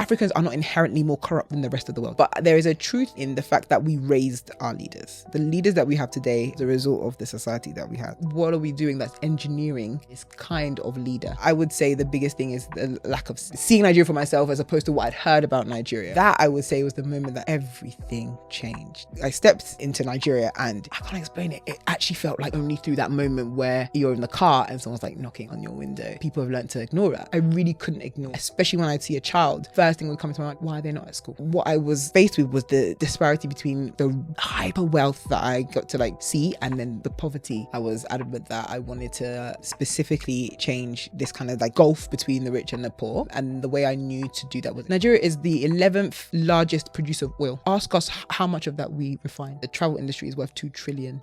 Africans are not inherently more corrupt than the rest of the world. But there is a truth in the fact that we raised our leaders. The leaders that we have today, the result of the society that we have. What are we doing that's engineering this kind of leader? I would say the biggest thing is the lack of seeing Nigeria for myself as opposed to what I'd heard about Nigeria. That, I would say, was the moment that everything changed. I stepped into Nigeria and I can't explain it. It actually felt like only through that moment where you're in the car and someone's like knocking on your window. People have learned to ignore that. I really couldn't ignore, especially when I'd see a child. First thing would come to my mind, why are they not at school? What I was faced with was the disparity between the hyper wealth that I got to like see and then the poverty. I was adamant that I wanted to specifically change this kind of like gulf between the rich and the poor. And the way I knew to do that was Nigeria is the 11th largest producer of oil. Ask us how much of that we refine. The travel industry is worth $2 trillion.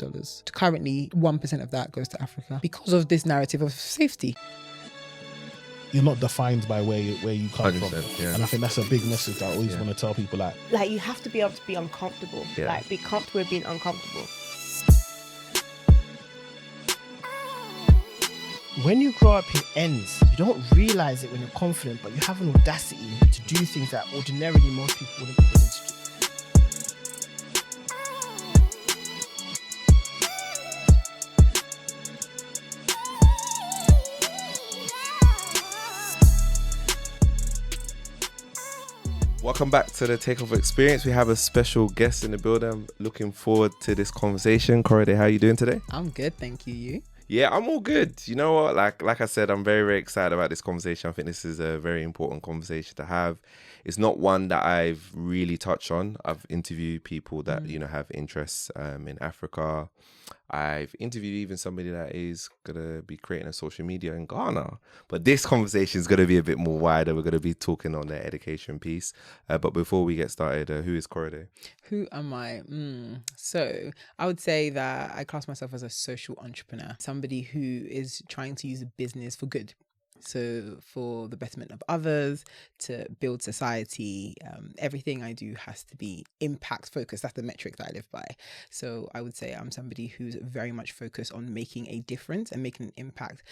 Currently, 1% of that goes to Africa because of this narrative of safety. You're not defined by where you come from. Yeah. And I think that's a big message that I always want to tell people. Like you have to be able to be uncomfortable. Yeah. Like be comfortable with being uncomfortable. When you grow up in ends, you don't realise it when you're confident, but you have an audacity to do things that ordinarily most people wouldn't be willing to do. Welcome back to the Takeover Experience. We have a special guest in the building. I'm looking forward to this conversation. Korede, how are you doing today? I'm good, thank you. You? Yeah, I'm all good. You know what? Like I said, I'm very, very excited about this conversation. I think this is a very important conversation to have. It's not one that I've really touched on. I've interviewed people that, have interests in Africa. I've interviewed even somebody that is going to be creating a social media in Ghana. But this conversation is going to be a bit more wider. We're going to be talking on the education piece. But before we get started, who is Korede? Who am I? So I would say that I class myself as a social entrepreneur, somebody who is trying to use a business for good. So for the betterment of others, to build society, everything I do has to be impact focused. That's the metric that I live by. So I would say I'm somebody who's very much focused on making a difference and making an impact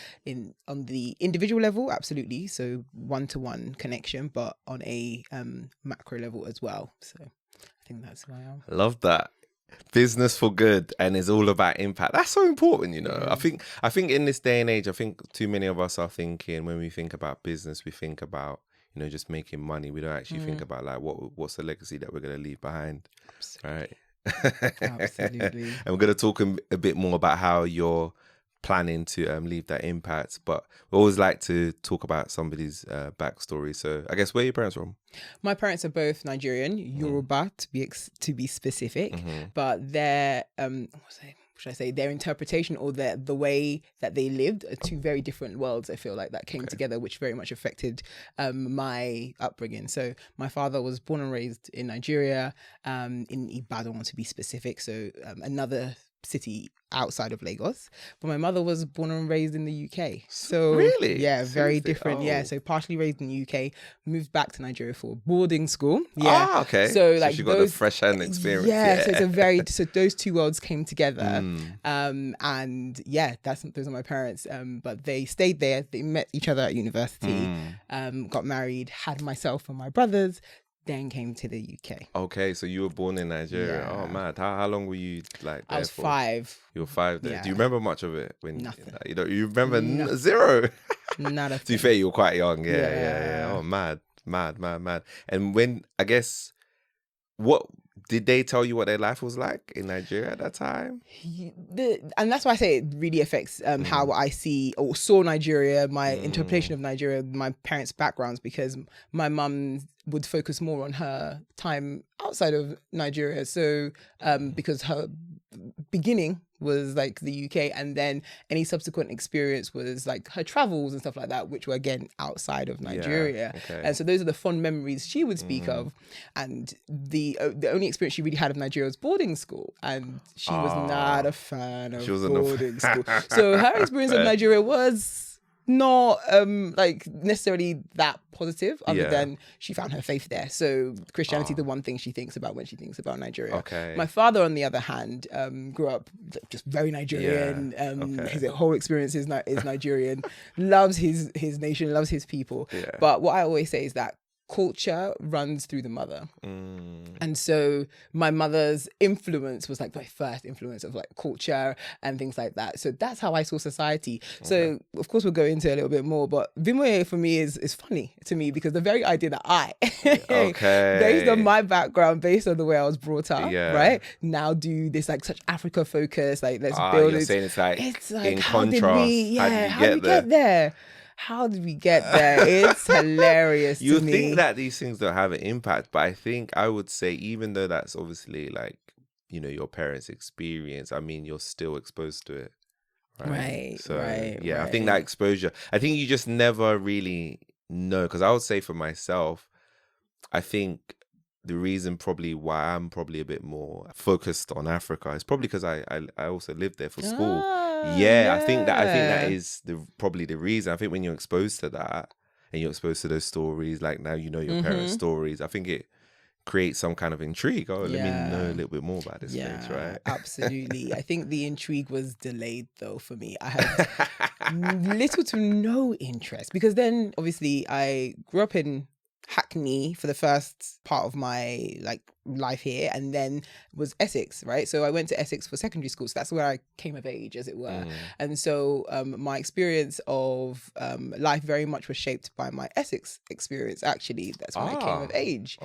on the individual level, absolutely. So one-to-one connection, but on a macro level as well. So I think that's who I am. Love that. Business for good, and it's all about impact. That's so important, I think in this day and age, I think too many of us are thinking, when we think about business, we think about just making money. We don't actually think about like what's the legacy that we're going to leave behind. Absolutely. Right. Absolutely. And we're going to talk a bit more about how you're planning to leave that impact, but we always like to talk about somebody's backstory. So I guess, where are your parents from? My parents are both Nigerian, Yoruba to be specific, but their should I say, their interpretation or the way that they lived are two very different worlds, I feel like, that came together, which very much affected my upbringing. So my father was born and raised in Nigeria, in Ibadan to be specific, so another city outside of Lagos, but my mother was born and raised in the UK. So really, yeah, very different. Yeah, so partially raised in the UK, moved back to Nigeria for boarding school. Yeah, okay. So like she got the fresh hand experience. Yeah, so it's so those two worlds came together. And yeah, those are my parents. But they stayed there. They met each other at university. Got married, had myself and my brothers. Then came to the UK. Okay, so you were born in Nigeria. Yeah. Oh, mad. How long were you like there I was for? 5. You were 5 there. Yeah. Do you remember much of it? Nothing. You remember zero? Not a thing. To be fair, you were quite young. Yeah. Oh, mad. And when, I guess, what did they tell you what their life was like in Nigeria at that time? And that's why I say it really affects how I see or saw Nigeria, my interpretation of Nigeria, my parents' backgrounds, because my mum would focus more on her time outside of Nigeria. So because her beginning was like the UK, and then any subsequent experience was like her travels and stuff like that, which were again outside of Nigeria. Yeah, okay. And so those are the fond memories she would speak of. And the only experience she really had of Nigeria was boarding school, and she was not a fan of boarding school. So her experience of Nigeria was not like necessarily that positive, other than she found her faith there. So Christianity, the one thing she thinks about when she thinks about Nigeria. Okay. My father, on the other hand, grew up just very Nigerian. His whole experience is Nigerian. Loves his nation, loves his people. Yeah. But what I always say is that culture runs through the mother. Mm. And so my mother's influence was like my first influence of like culture and things like that. So that's how I saw society. So of course we'll go into it a little bit more, but Vemoye for me is funny to me because the very idea that I, based on my background, based on the way I was brought up, right, now do this like such Africa focus, like let's build you're it. saying it's like in how contrast. How did we get there? How did we get there? It's hilarious to me. You think that these things don't have an impact, but I would say, even though that's obviously like, you know, your parents' experience, I mean, you're still exposed to it. Right. So, yeah, I think that exposure, I think you just never really know. Because I would say for myself, I think the reason probably why I'm probably a bit more focused on Africa is probably because I also lived there for school. I think that is probably the reason. I think when you're exposed to that and you're exposed to those stories, like now you know your parents' stories, I think it creates some kind of intrigue. Let me know a little bit more about this place, right? Absolutely. I think the intrigue was delayed though for me. I had little to no interest because then obviously I grew up in Hackney for the first part of my like life here, and then was Essex, right? So I went to Essex for secondary school, so that's where I came of age, as it were. And so my experience of life very much was shaped by my Essex experience. Actually, that's when I came of age.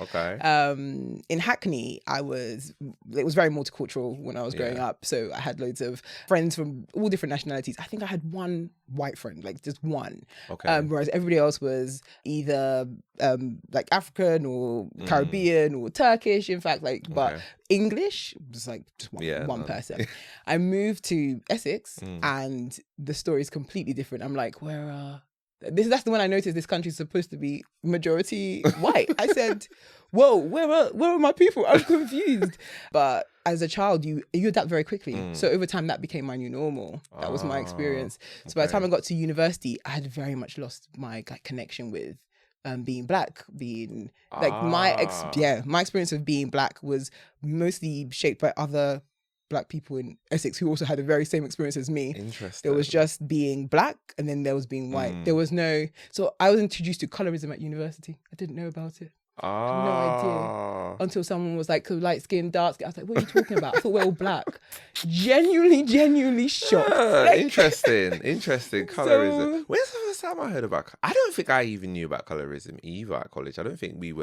In Hackney, it was very multicultural when I was growing up, so I had loads of friends from all different nationalities. I think I had one white friend, like just one, whereas everybody else was either like African or Caribbean or Turkish, in fact, like, but English was like just one person. I moved to Essex and the story is completely different. I'm like, that's the one I noticed this country is supposed to be majority white. I said, whoa, where are my people? I'm confused. But as a child, you adapt very quickly. So over time, that became my new normal. That was my experience. So by the time I got to university, I had very much lost my connection with being black, being like my experience of being black was mostly shaped by other black people in Essex who also had the very same experience as me. Interesting. There was just being black and then there was being white. There was so I was introduced to colorism at university. I didn't know about it. I had no idea until someone was like, light skin, dark skin. I was like, what are you talking about? I thought we're all black. Genuinely shocked. Interesting. Colorism. When's the first time I heard about? I don't think I even knew about colorism either at college. I don't think we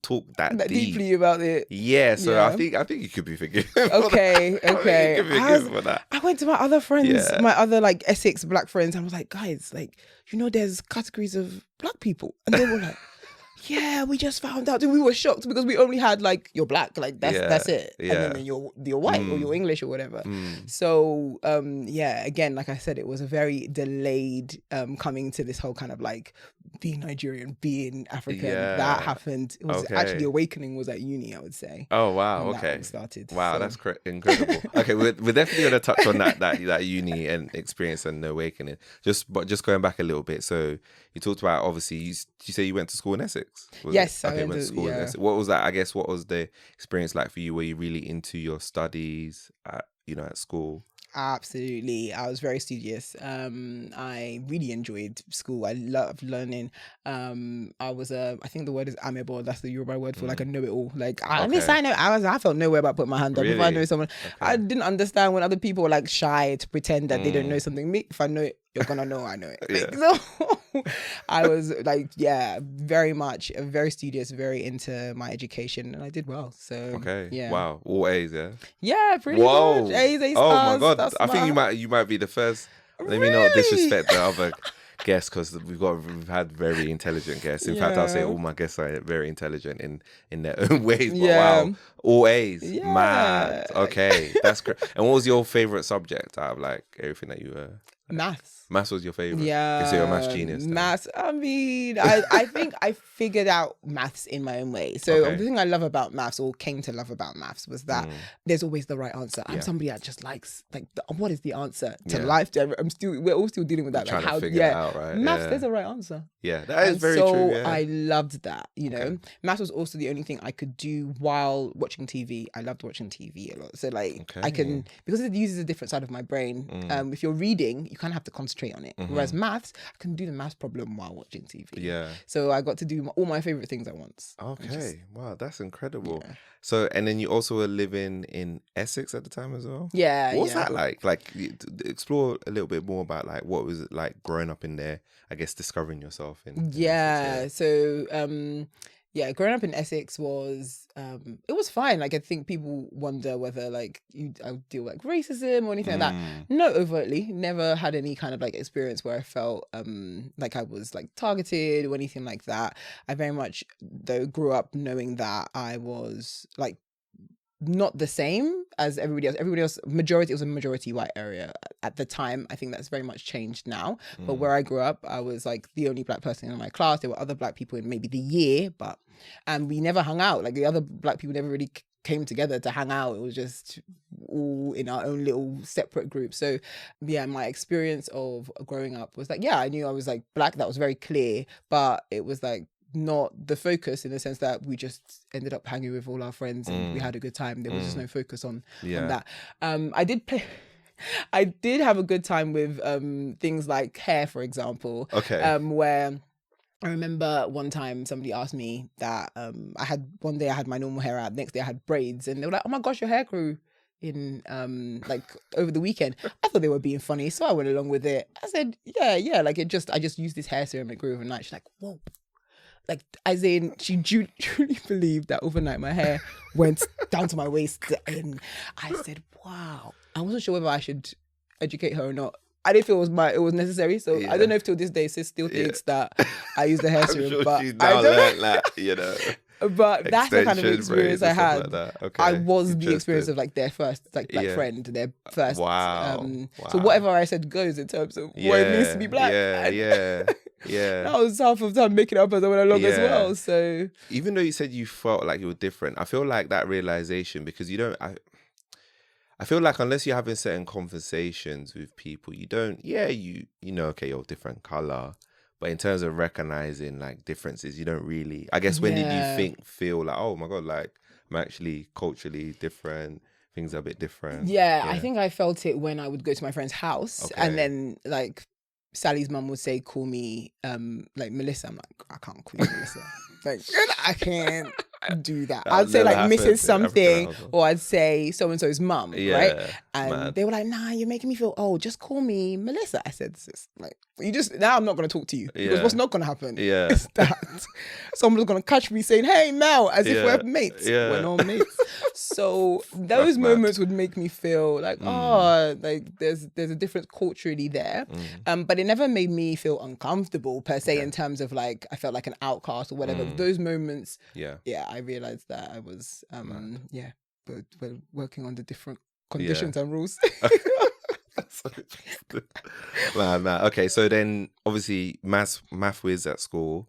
talked that deeply about it. Yeah, so I think you could be forgiven. Okay. I went to my other friends, my other like Essex black friends, and I was like, guys, like, you know, there's categories of black people, and they were like, yeah, we just found out. We were shocked because we only had like you're black, like that's it, and then you're white or you're English or whatever. So again, like I said, it was a very delayed coming to this whole kind of like being Nigerian, being African. That happened. It was actually awakening was at uni, I would say. Oh wow, when okay. That started. Wow, so. That's incredible. Okay, we're definitely going to touch on that uni and experience and awakening. Just going back a little bit. So you talked about, obviously, you say you went to school in Essex. Yes, I went to school in Essex. What was that? I guess what was the experience like for you? Were you really into your studies at school? Absolutely. I was very studious. I really enjoyed school. I loved learning. I think the word is amiable. That's the Yoruba word for like a know-it-all. Like, I felt nowhere about putting my hand up. Really? If I know someone, I didn't understand when other people were like shy to pretend that they don't know something. Me, if I know it, you're gonna know I know it. Like, so I was like, very much very studious, very into my education, and I did well. So wow, all A's, pretty much A's, A stars. Oh my god, I think you might be the first. Let me not disrespect the other guests because we've had very intelligent guests. In fact, I'll say all my guests are very intelligent in their own ways. But wow, all A's, mad. Okay, that's great. And what was your favorite subject out of like everything that you were? Maths was your favorite. Yeah. So you're a maths genius. Then. Maths. I mean, I think I figured out maths in my own way. So the thing I love about maths, or came to love about maths, was that there's always the right answer. I'm somebody that just likes like, what is the answer to life? We're all still dealing with that. Like, how to figure it out, right? Maths, there's a right answer. Yeah, that is very true. Yeah. I loved that. You know, maths was also the only thing I could do while watching TV. I loved watching TV a lot. So like, I can, because it uses a different side of my brain. If you're reading, you kind of have to concentrate concentrate on it. Whereas maths, I can do the maths problem while watching TV. Yeah. So I got to do all my favorite things at once. Okay. Wow, that's incredible. Yeah. So, and then you also were living in Essex at the time as well? Yeah. What was yeah. that like? Like, explore a little bit more about like what was it like growing up in there? I guess discovering yourself in Yeah. Essex, So, yeah, growing up in Essex was it was fine. Like I think people wonder whether like I would deal like racism or anything like that. Not overtly. Never had any kind of like experience where I felt like I was like targeted or anything like that. I very much though grew up knowing that I was like not the same as everybody else. Everybody else, it was a majority white area at the time. I think that's very much changed now. But where I grew up, I was like the only black person in my class. There were other black people in maybe the year, and we never hung out. Like the other black people never really came together to hang out. It was just all in our own little separate group. So yeah, my experience of growing up was like, yeah, I knew I was like black. That was very clear, but it was like not the focus in the sense that we just ended up hanging with all our friends and we had a good time. There was just no focus on that. I did have a good time with things like hair, for example. Okay. Where I remember one time somebody asked me that one day I had my normal hair out, next day I had braids, and they were like, "Oh my gosh, your hair grew in like over the weekend." I thought they were being funny, so I went along with it. I said, yeah, like I just used this hair serum, it grew overnight. She's like, whoa. Like, as in, she truly believed that overnight my hair went down to my waist. And I said, wow. I wasn't sure whether I should educate her or not. I didn't feel it was necessary. So I don't know if till this day sis still thinks that I use the hair serum. Sure but she's I now don't learned that, you know. But that's the kind of extension experience braids I and stuff had. like that. Okay, I was the experience interesting. of like their first like black friend, their first. Wow. So whatever I said goes in terms of what it means to be black. Yeah. That was half of the time making it up as I went along as well. So even though you said you felt like you were different, I feel like that realization, because you don't. I feel like unless you're having certain conversations with people, you don't. Yeah, you know, okay, you're different color. But in terms of recognizing like differences, you don't really. I guess when did you feel like, oh my God, like I'm actually culturally different, things are a bit different? Yeah, I think I felt it when I would go to my friend's house and then like Sally's mum would say, call me like Melissa. I'm like, I can't call you Melissa. Like, I can't do that. I'd say like Mrs. something, or I'd say so-and-so's mum, right? And they were like, nah, you're making me feel old. Just call me Melissa. I said, sis, like, now I'm not going to talk to you. Because what's not going to happen is that someone's going to catch me saying, hey, Mel, as if we're mates. We're not mates. So those moments would make me feel like, like there's a difference culturally there. But it never made me feel uncomfortable per se in terms of like, I felt like an outcast or whatever. Those moments, I realized that I was, but we're working on the different conditions and rules. Man. Okay, so then obviously math whiz at school.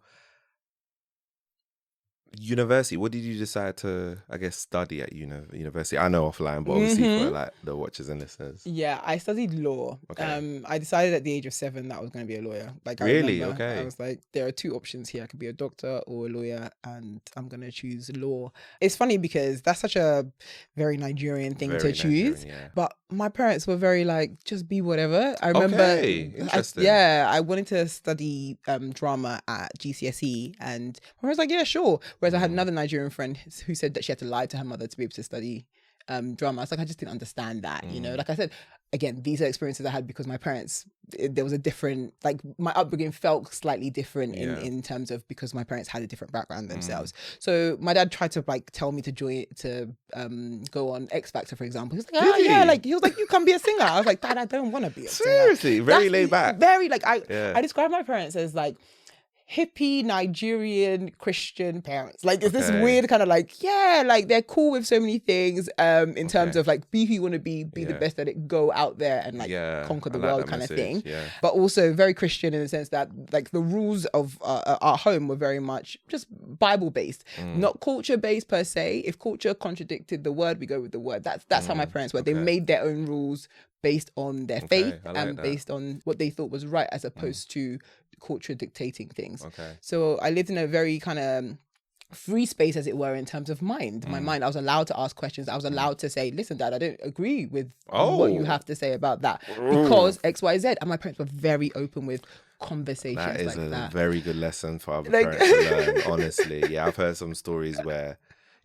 University, what did you decide to, I guess, study at university? I know offline, but obviously for like the watchers and listeners. Yeah, I studied law. Okay. I decided at the age of 7 that I was going to be a lawyer. Like, really? I remember, Okay. I was like, there are 2 options here. I could be a doctor or a lawyer, and I'm going to choose law. It's funny because that's such a very Nigerian thing to choose. But my parents were very like, just be whatever. I remember, interesting. I wanted to study drama at GCSE, and I was like, yeah, sure. Whereas I had another Nigerian friend who said that she had to lie to her mother to be able to study drama. I was like, I just didn't understand that, you know. Like I said, again, these are experiences I had because my parents, there was a different, like my upbringing felt slightly different in terms of, because my parents had a different background themselves. So my dad tried to like tell me to go on X Factor, for example. He was like, he was like, you can be a singer. I was like, Dad, I don't want to be a singer. Seriously, very laid back. Very like, I describe my parents as like hippie Nigerian Christian parents. Like, it's this weird kind of like, like they're cool with so many things in terms of like, be who you want to be the best at it, go out there and like conquer the world kind of thing. But also very Christian in the sense that like the rules of our home were very much just Bible based, not culture based per se. If culture contradicted the word, we go with the word. That's how my parents were. They made their own rules based on their faith and based on what they thought was right, as opposed to culture dictating things. So I lived in a very kind of free space, as it were, in terms of mind. My mind, I was allowed to ask questions. I was allowed to say, listen, Dad, I don't agree with what you have to say about that because X, Y, Z. And my parents were very open with conversations That is like a that. very good lesson for other Like- parents to learn, honestly. Yeah, I've heard some stories where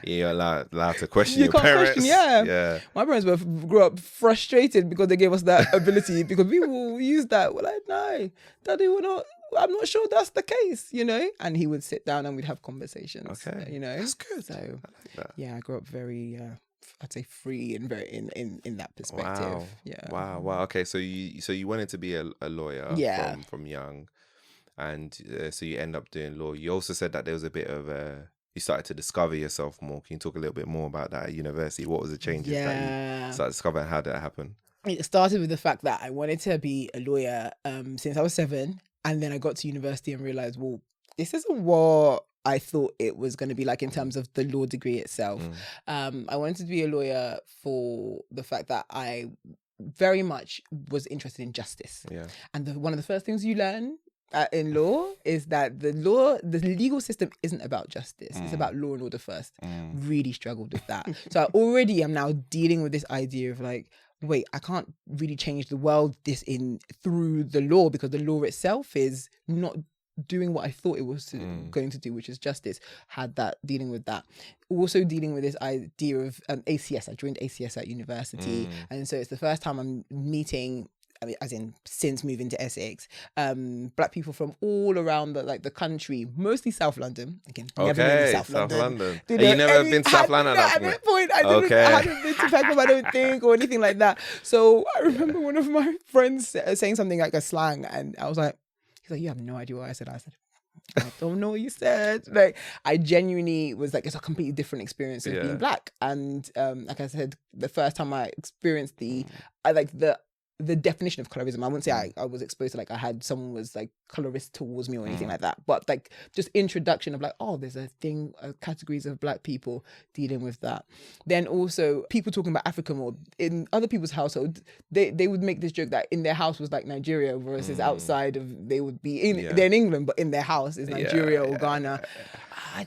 you're allowed to question You your can't parents. question, yeah. Yeah. My parents grew up frustrated because they gave us that ability because people use that. We're like, no, Daddy, I'm not sure that's the case, you know? And he would sit down and we'd have conversations, Okay. you know? That's good. So, I like that. yeah, I grew up very, I'd say free and very in that perspective. Wow. Yeah. Wow. Okay. So you wanted to be a lawyer Yeah. from young, and so you end up doing law. You also said that there was a bit of you started to discover yourself more. Can you talk a little bit more about that at university? What was the changes that you started discovering? How did that happen? It started with the fact that I wanted to be a lawyer since I was 7. And then I got to university and realized, well, this isn't what I thought it was going to be like in terms of the law degree itself. I wanted to be a lawyer for the fact that I very much was interested in justice. Yeah. And one of the first things you learn in law is that the legal system isn't about justice. It's about law and order first. Really struggled with that. So I already am now dealing with this idea of like, wait, I can't really change the world through the law because the law itself is not doing what I thought it was going to do, which is justice. Dealing with that. Also dealing with this idea of ACS. I joined ACS at university. And so it's the first time I'm meeting, I mean, as in since moving to Essex, black people from all around the country, mostly South London. Again, never been to South London. You never been to South London at that point. I hadn't been to Peckham, I don't think, or anything like that. So I remember one of my friends saying something like a slang, and I was like, he's like, you have no idea what I said. I said, I don't know what you said. Like, I genuinely was like, it's a completely different experience of being black. And like I said, the first time I experienced the definition of colorism, I wouldn't say I was exposed to, like, I had someone was like colorist towards me or anything like that, but like just introduction of like, oh, there's a thing, categories of black people dealing with that. Then also people talking about Africa more in other people's household, they would make this joke that in their house was like Nigeria versus outside of, they would be they're in England, but in their house is Nigeria or Ghana. I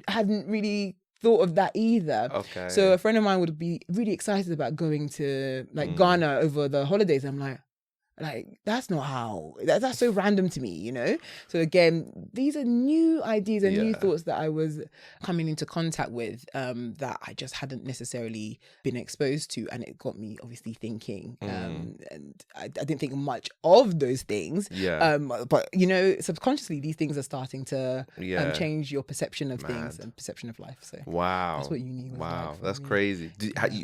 hadn't really thought of that either. Okay. So a friend of mine would be really excited about going to like Ghana over the holidays. I'm like that's not how, that's so random to me, you know? So again, these are new ideas and new thoughts that I was coming into contact with that I just hadn't necessarily been exposed to, and it got me obviously thinking. And I didn't think much of those things. But you know, subconsciously these things are starting to change your perception of things and perception of life. So wow, that's what uni was like for that's me. crazy.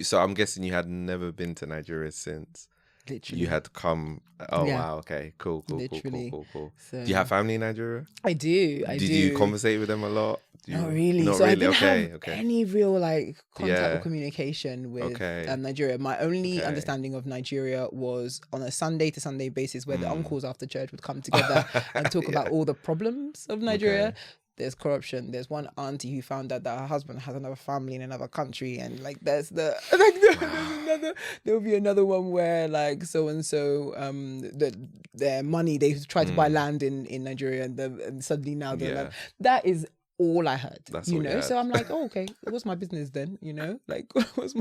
So I'm guessing you had never been to Nigeria since. Literally. You had to come. Oh wow, okay, cool. Literally. Cool. So, do you have family in Nigeria? I do. Did you conversate with them a lot? Not really. Not so really. I didn't have any real like contact or communication with Nigeria. My only understanding of Nigeria was on a Sunday to Sunday basis, where the uncles after church would come together and talk about all the problems of Nigeria. Okay. There's corruption. There's one auntie who found out that her husband has another family in another country, and like there's there'll be another one where like so and so their money, they tried to buy land in Nigeria, and suddenly now they're like, that is all I heard. That's you all know. you heard. So I'm like, oh, okay, what's my business then? You know, like what's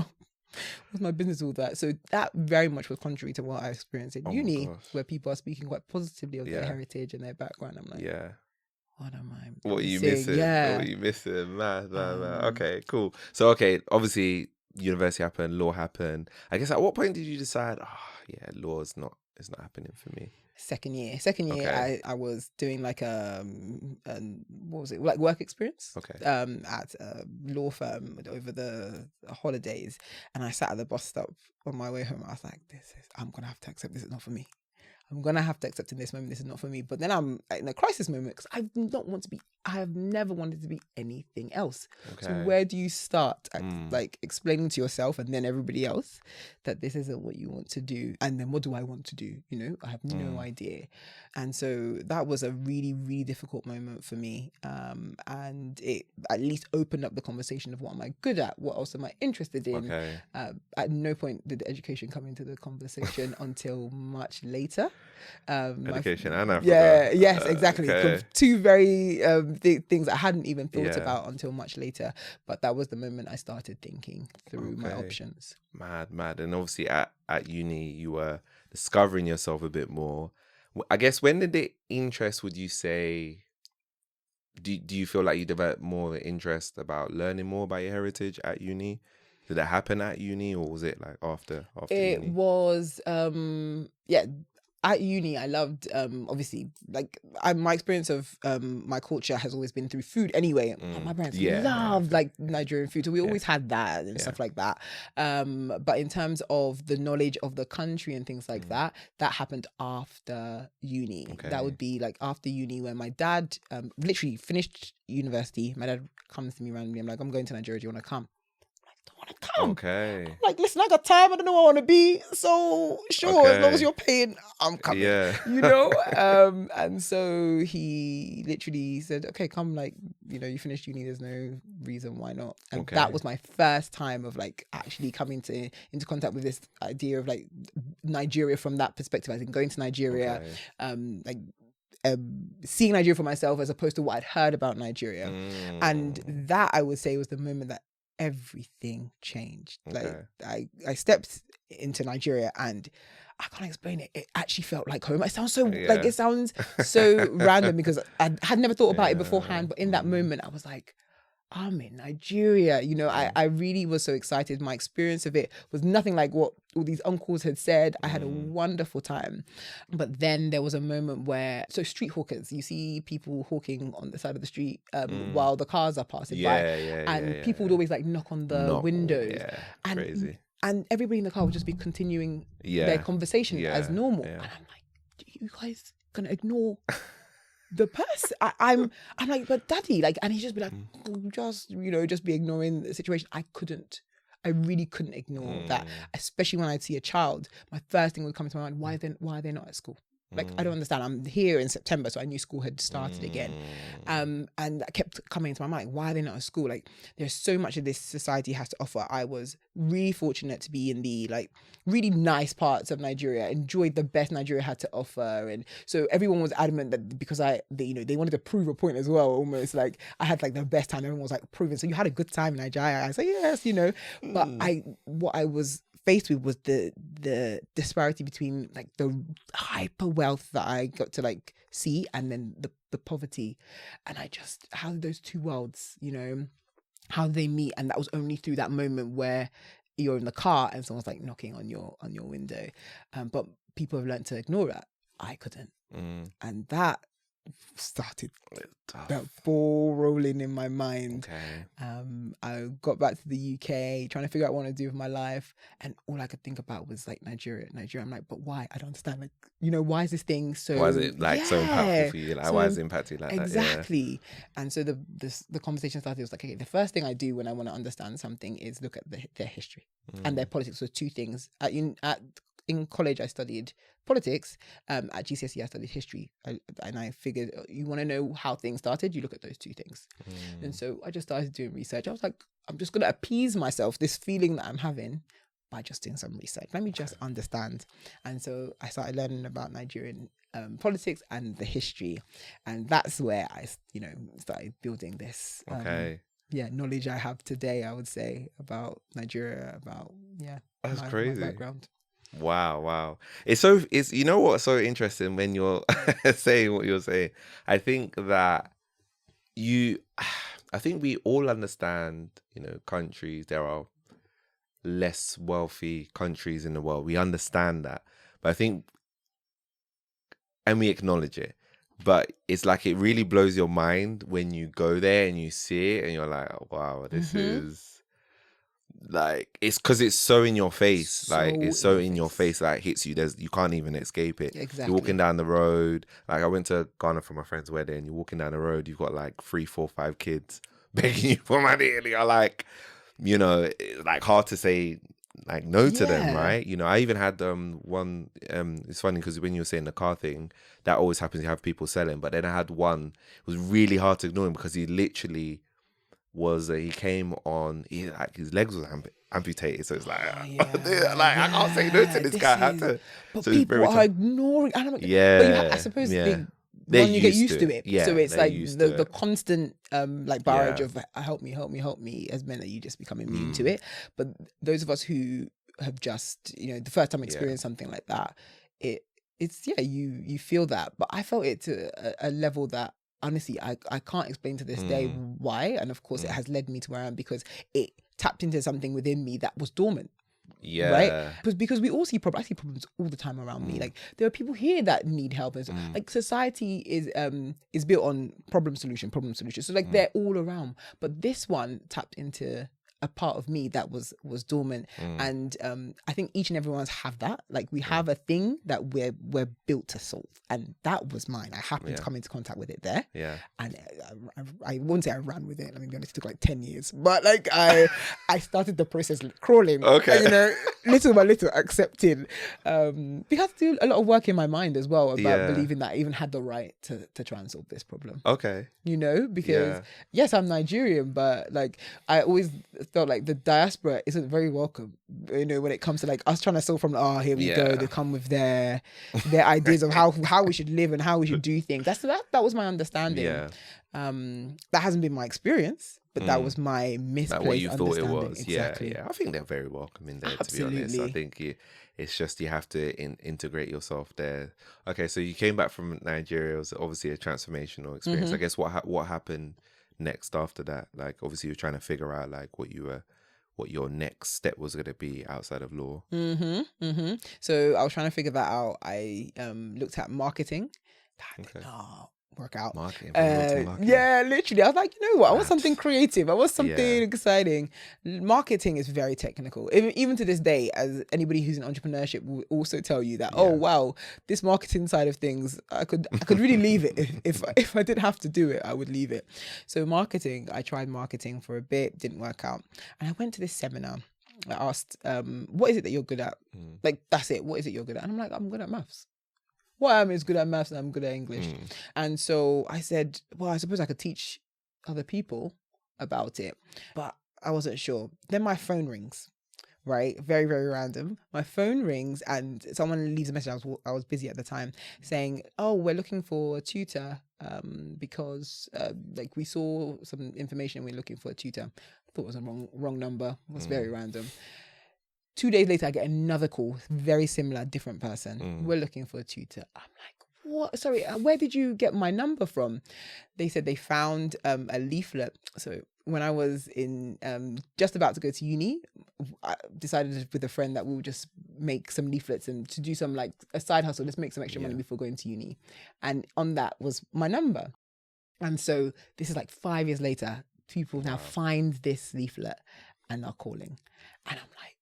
my business with all that? So that very much was contrary to what I experienced in uni, where people are speaking quite positively of their heritage and their background. I'm like, what am I missing? What are you missing? Yeah. What are you missing? Man. Okay, cool. So, obviously, university happened, law happened. I guess at what point did you decide, law is not happening for me? Second year, I was doing like what was it, like work experience? At a law firm over the holidays, and I sat at the bus stop on my way home. I was like, I'm gonna have to accept this is not for me. I'm going to have to accept in this moment, this is not for me. But then I'm in a crisis moment because I have never wanted to be anything else. Okay. So where do you start at, like explaining to yourself and then everybody else that this isn't what you want to do? And then what do I want to do? You know, I have no idea. And so that was a really, really difficult moment for me. And it at least opened up the conversation of what am I good at? What else am I interested in? Okay. At no point did the education come into the conversation until much later. Education and Africa. Yeah, yes, exactly. Okay. Two very things I hadn't even thought Yeah. about until much later. But that was the moment I started thinking through my Okay. options. Mad. And obviously at uni, you were discovering yourself a bit more. I guess when did the interest, would you say, do you feel like you developed more interest about learning more about your heritage at uni? Did that happen at uni, or was it like after It uni? was at uni I loved obviously like my experience of my culture has always been through food anyway. My parents loved like Nigerian food, so we always had that and stuff like that, but in terms of the knowledge of the country and things like that happened after uni. That would be like after uni, when my dad literally finished university. My dad comes to me randomly. I'm like, I'm going to Nigeria, do you want to come? Don't want to come. Okay. Like, listen, I got time. I don't know where I want to be. So sure, as long as you're paying, I'm coming. Yeah. You know? And so he literally said, okay, come, like, you know, you finished uni, there's no reason why not. And that was my first time of like actually coming into contact with this idea of like Nigeria from that perspective. I think going to Nigeria, seeing Nigeria for myself as opposed to what I'd heard about Nigeria. And that, I would say, was the moment that everything changed. Like I stepped into Nigeria and I can't explain it. It actually felt like home. It sounds so like, it sounds so random because I had never thought about it beforehand. But in that moment, I was like, I'm in Nigeria. You know, I really was so excited. My experience of it was nothing like what all these uncles had said. I had a wonderful time. But then there was a moment where, so street hawkers, you see people hawking on the side of the street while the cars are passing by. And people would always like knock on the windows. And, crazy. And everybody in the car would just be continuing their conversation as normal. And I'm like, you guys gonna ignore the person? I'm like, but daddy, like, and he'd just be like, just, you know, just be ignoring the situation. I really couldn't ignore that, especially when I'd see a child. My first thing would come to my mind, why are they not at school? Like, I don't understand. I'm here in September, so I knew school had started again. And that kept coming into my mind. Why are they not at school? Like, there's so much that this society has to offer. I was really fortunate to be in the, like, really nice parts of Nigeria, enjoyed the best Nigeria had to offer. And so everyone was adamant that because they wanted to prove a point as well, almost like I had like the best time. Everyone was like proving. So you had a good time in Nigeria. I said, yes, you know, but what I was faced with was the disparity between like the hyper wealth that I got to like see and then the poverty. And how did those two worlds, you know, how did they meet? And that was only through that moment where you're in the car and someone's like knocking on your window. But people have learned to ignore that. I couldn't. And that started that ball rolling in my mind. I got back to the UK trying to figure out what I want to do with my life, and all I could think about was like Nigeria. I'm like, but why? I don't understand. Like, you know, why is this thing so, why is it like so impactful for you? Like, why is it impacting like exactly. And so the conversation started. It was like, okay, the first thing I do when I want to understand something is look at their history and their politics. So two things. In college, I studied politics. At GCSE, I studied history. And I figured, you want to know how things started, you look at those two things. And so I just started doing research. I was like, I'm just going to appease myself, this feeling that I'm having, by just doing some research. Let me just understand. And so I started learning about Nigerian politics and the history. And that's where I, you know, started building this knowledge I have today, I would say, about Nigeria, about, that's my crazy. background. Wow. It's you know what's so interesting when you're saying what you're saying? I think we all understand, you know, countries, there are less wealthy countries in the world. We understand that. But I think, and we acknowledge it, but it's like it really blows your mind when you go there and you see it and you're like, oh, wow, this is like, it's because it's so in your face. Like, it's so in your face, like, hits you. You can't even escape it. Exactly. You're walking down the road. Like, I went to Ghana for my friend's wedding, and you're walking down the road, you've got like 3, 4, 5 kids begging you for money, and you're like, you know, it's like hard to say like no to them, right? You know, I even had one, it's funny because when you were saying the car thing, that always happens, you have people selling, but then I had one, it was really hard to ignore him because he literally was that he came on, like his legs was amputated, so it's like, Yeah, like I can't say no to this guy. I have is- to. But So it's people very are tough. ignoring. And I'm like, Yeah, but I suppose yeah. they They're you get used to it. Yeah, so it's they're like used the to it. constant like barrage Yeah. of help me has meant that you just become immune Mm. to it. But those of us who have just, the first time experienced something like that, it's you feel that. But I felt it to a level that honestly I can't explain to this day why. And of course it has led me to where I am, because it tapped into something within me that was dormant. Yeah. Right, because we all see problems. I see problems all the time around me. Like there are people here that need help, and so, like society is built on problem solution. So like they're all around, but this one tapped into a part of me that was dormant, and I think each and every one of us have that. Like we have a thing that we're built to solve, and that was mine. I happened to come into contact with it there, and I wouldn't say I ran with it. Let me be honest, it took like 10 years, but like I started the process crawling. Okay. Little by little, accepting. We had to do a lot of work in my mind as well about believing that I even had the right to try and solve this problem. Okay. Because yes, I'm Nigerian, but like I always felt like the diaspora isn't very welcome, when it comes to like us trying to solve from here we go, they come with their ideas of how we should live and how we should do things. That was my understanding. That hasn't been my experience, but that was my misplaced Like what you thought it understanding. was. Exactly. Yeah. I think they're very welcome in there, Absolutely. to be honest. I think it's just you have to integrate yourself there. Okay, so you came back from Nigeria. It was obviously a transformational experience. I guess what happened next after that? Like obviously you're trying to figure out like what your next step was going to be outside of law. So I was trying to figure that out. I looked at marketing. That did not work out. Marketing. Yeah, literally. I was like, you know what? I want something creative. I want something Yeah. exciting. Marketing is very technical. Even to this day, as anybody who's in entrepreneurship will also tell you that, oh wow, this marketing side of things, I could really leave it. If I didn't have to do it, I would leave it. So marketing, I tried marketing for a bit, didn't work out. And I went to this seminar. I asked, what is it that you're good at? Like, that's it. What is it you're good at? And I'm like, I'm good at maths. What I am is good at maths and I'm good at English. And so I said, well, I suppose I could teach other people about it, but I wasn't sure. Then my phone rings, right? Very, very random. My phone rings and someone leaves a message. I was busy at the time, saying, oh, we're looking for a tutor because like we saw some information, we're looking for a tutor. I thought it was a wrong number. It was very random. 2 days later, I get another call, very similar, different person. We're looking for a tutor. I'm like, what? Sorry, where did you get my number from? They said they found a leaflet. So when I was in just about to go to uni, I decided with a friend that we would just make some leaflets and to do some like a side hustle, let's make some extra money before going to uni. And on that was my number. And so this is like 5 years later, people now find this leaflet and are calling. And I'm like,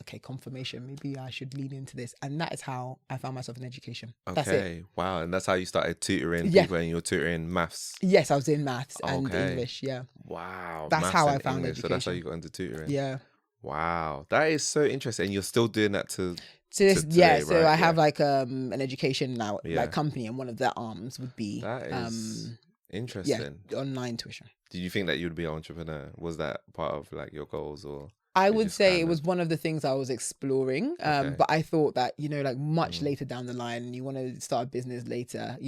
okay, confirmation. Maybe I should lean into this. And that is how I found myself in education. That's it. Wow. And that's how you started tutoring Yeah. people, and you were tutoring maths. Yes, I was in maths and Okay. English. Yeah. Wow. That's maths how I and found English. So that's how education. you got into tutoring. Yeah. Wow. That is so interesting. And you're still doing that to So this, today, so right? I have like an education now, Yeah. like company, and one of their arms would be That is interesting. online tuition. Did you think that you'd be an entrepreneur? Was that part of like your goals, or I you would just say kind it of- was one of the things I was exploring, Okay. but I thought that, like much later down the line, you want to start a business later,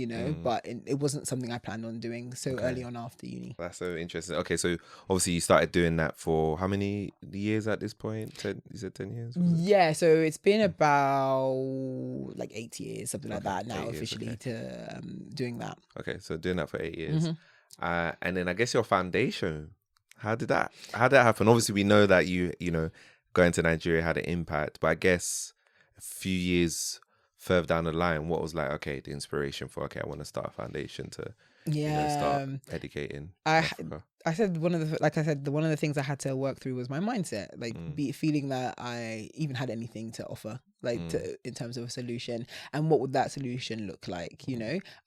but it wasn't something I planned on doing so early on after uni. That's so interesting. Okay, so obviously you started doing that for how many years at this point? 10, you said 10 years? Was it? Yeah, so it's been about like 8 years, something like that now 8 years, officially okay. to doing that. Okay, so doing that for 8 years. Mm-hmm. And then I guess your foundation, how did that happen? Obviously we know that you going to Nigeria had an impact, but I guess a few years further down the line, what was like, okay, the inspiration for, okay, I want to start a foundation to start educating Africa? I said one of the things I had to work through was my mindset, like feeling that I even had anything to offer, like in terms of a solution, and what would that solution look like?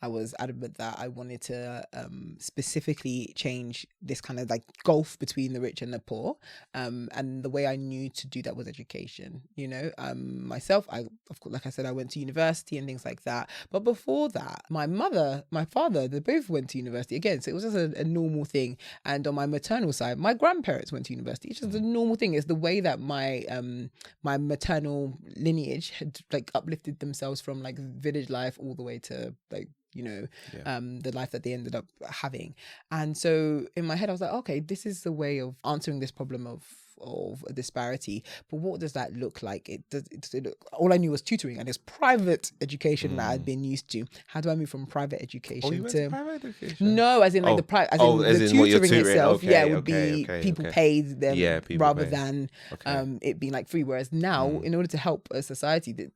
I was adamant that I wanted to specifically change this kind of like gulf between the rich and the poor, and the way I knew to do that was education. Myself, of course, like I said, I went to university and things like that, but before that, my father, they both went to university again, so it was just a normal thing. And on my maternal side, my grandparents went to university. It's just a normal thing. It's the way that my my maternal lineage had like uplifted themselves from like village life all the way to like, you know, the life that they ended up having. And so in my head, I was like, okay, this is the way of answering this problem of a disparity. But what does that look like? All I knew was tutoring, and it's private education that I'd been used to. How do I move from private education you went to private education? No, as in like the tutoring itself, would be people paid them rather than it being like free. Whereas now, in order to help a society that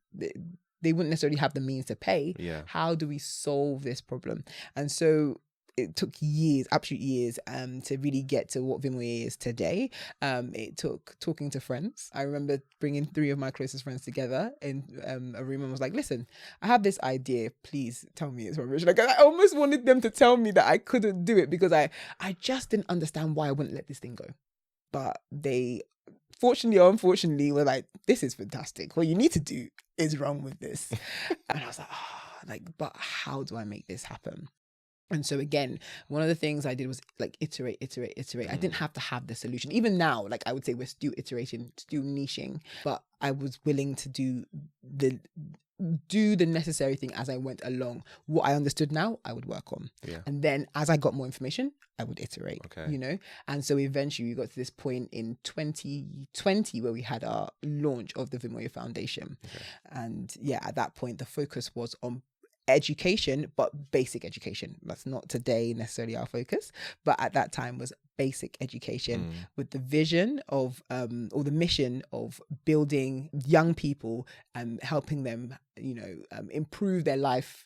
they wouldn't necessarily have the means to pay. How do we solve this problem? And so it took years, absolute years, to really get to what Vemoye is today. It took talking to friends. I remember bringing 3 of my closest friends together in a room and was like, listen, I have this idea. Please tell me it's rubbish. Like, I almost wanted them to tell me that I couldn't do it because I just didn't understand why I wouldn't let this thing go. But they, fortunately or unfortunately, were like, this is fantastic. What you need to do is run with this. And I was like, but how do I make this happen? And so again, one of the things I did was like iterate. I didn't have to have the solution. Even now, like I would say we're still iterating, still niching, but I was willing to do the necessary thing as I went along. What I understood now, I would work on. And then as I got more information, I would iterate, you know? And so eventually we got to this point in 2020 where we had our launch of the Vemoye Foundation. And at that point, the focus was on education, but basic education. That's not today necessarily our focus, but at that time was basic education with the vision of or the mission of building young people and helping them, you know, improve their life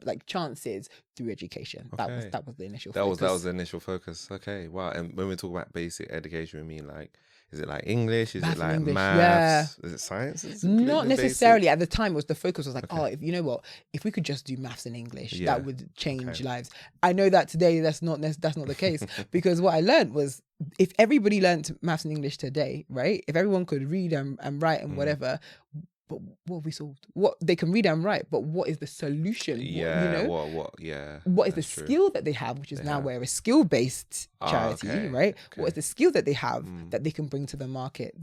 like chances through education. That was the initial focus. That was the initial focus. Okay, wow. And when we talk about basic education, we mean like, is it like English? Is it like maths? Is it science? Not necessarily. At the time, the focus was like, if you know what, if we could just do maths and English, that would change lives. I know that today that's not the case because what I learned was if everybody learned maths and English today, right? If everyone could read and write and whatever. But what have we solved? What they can read and write, but what is the solution? What is the skill that they have, which is now we're a skill-based charity, right? What is the skill that they have that they can bring to the market?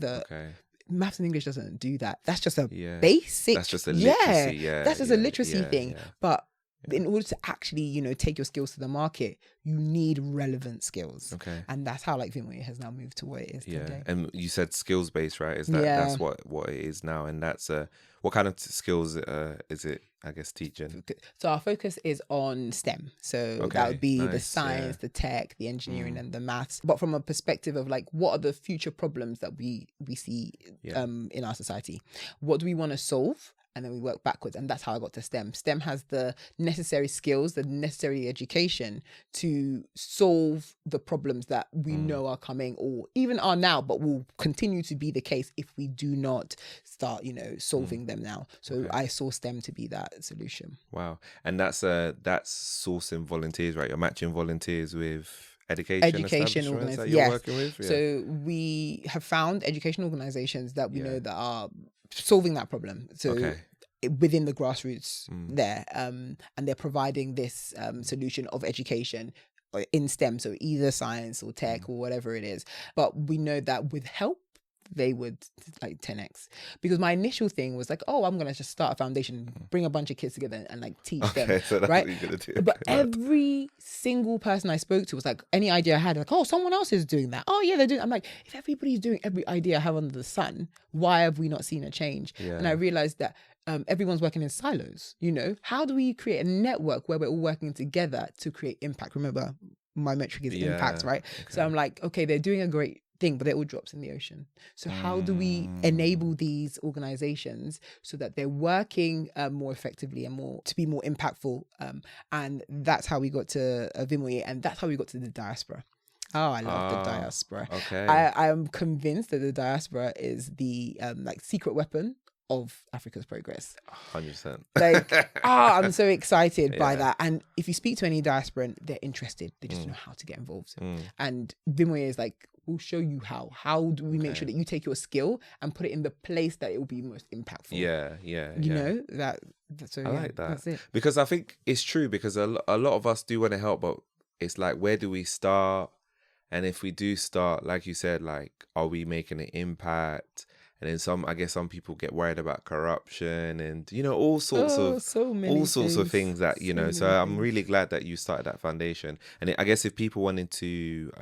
Maths and English doesn't do that. That's just a basic. That's just a literacy. That's just a literacy thing. But in order to actually, you know, take your skills to the market, you need relevant skills. And that's how like Vemoye has now moved to what it is today. And you said skills based, right? Is that that's what it is now? And that's what kind of skills is it, I guess, teaching? So our focus is on STEM. So that would be the science, the tech, the engineering and the maths. But from a perspective of like, what are the future problems that we see in our society? What do we want to solve? And then we work backwards. And that's how I got to STEM. STEM has the necessary skills, the necessary education to solve the problems that we know are coming or even are now, but will continue to be the case if we do not start, you know, solving them now. So I saw STEM to be that solution. Wow. And that's sourcing volunteers, right? You're matching volunteers with education organizations that you're working with? So we have found education organizations that we know that are solving that problem. So within the grassroots there, and they're providing this solution of education in STEM, so either science or tech or whatever it is. But we know that with help, they would like 10x, because my initial thing was like, I'm gonna just start a foundation, bring a bunch of kids together and like teach them, so that's right? what you're gonna do. But every single person I spoke to was like, any idea I had, like, someone else is doing that. They're doing. I'm like, if everybody's doing every idea I have under the sun, why have we not seen a change? And I realized that everyone's working in silos. You know, how do we create a network where we're all working together to create impact? Remember, my metric is impact, right? So I'm like, okay, they're doing a great thing, but it all drops in the ocean. So how do we enable these organizations so that they're working more effectively and to be more impactful? And that's how we got to Vemoye, and that's how we got to the Diaspora. I love the Diaspora. I am convinced that the Diaspora is the like secret weapon of Africa's progress. 100%. Like, I'm so excited by that. And if you speak to any diasporan, they're interested. They just don't know how to get involved. And Vemoye is like, we'll show you how. How do we make sure that you take your skill and put it in the place that it will be most impactful? You know, so, I like that. That's it. Because I think it's true, because a lot of us do want to help, but it's like, where do we start? And if we do start, like you said, like, are we making an impact? And then I guess some people get worried about corruption and, all sorts of things that, so I'm really glad that you started that foundation. And I guess if people wanted to,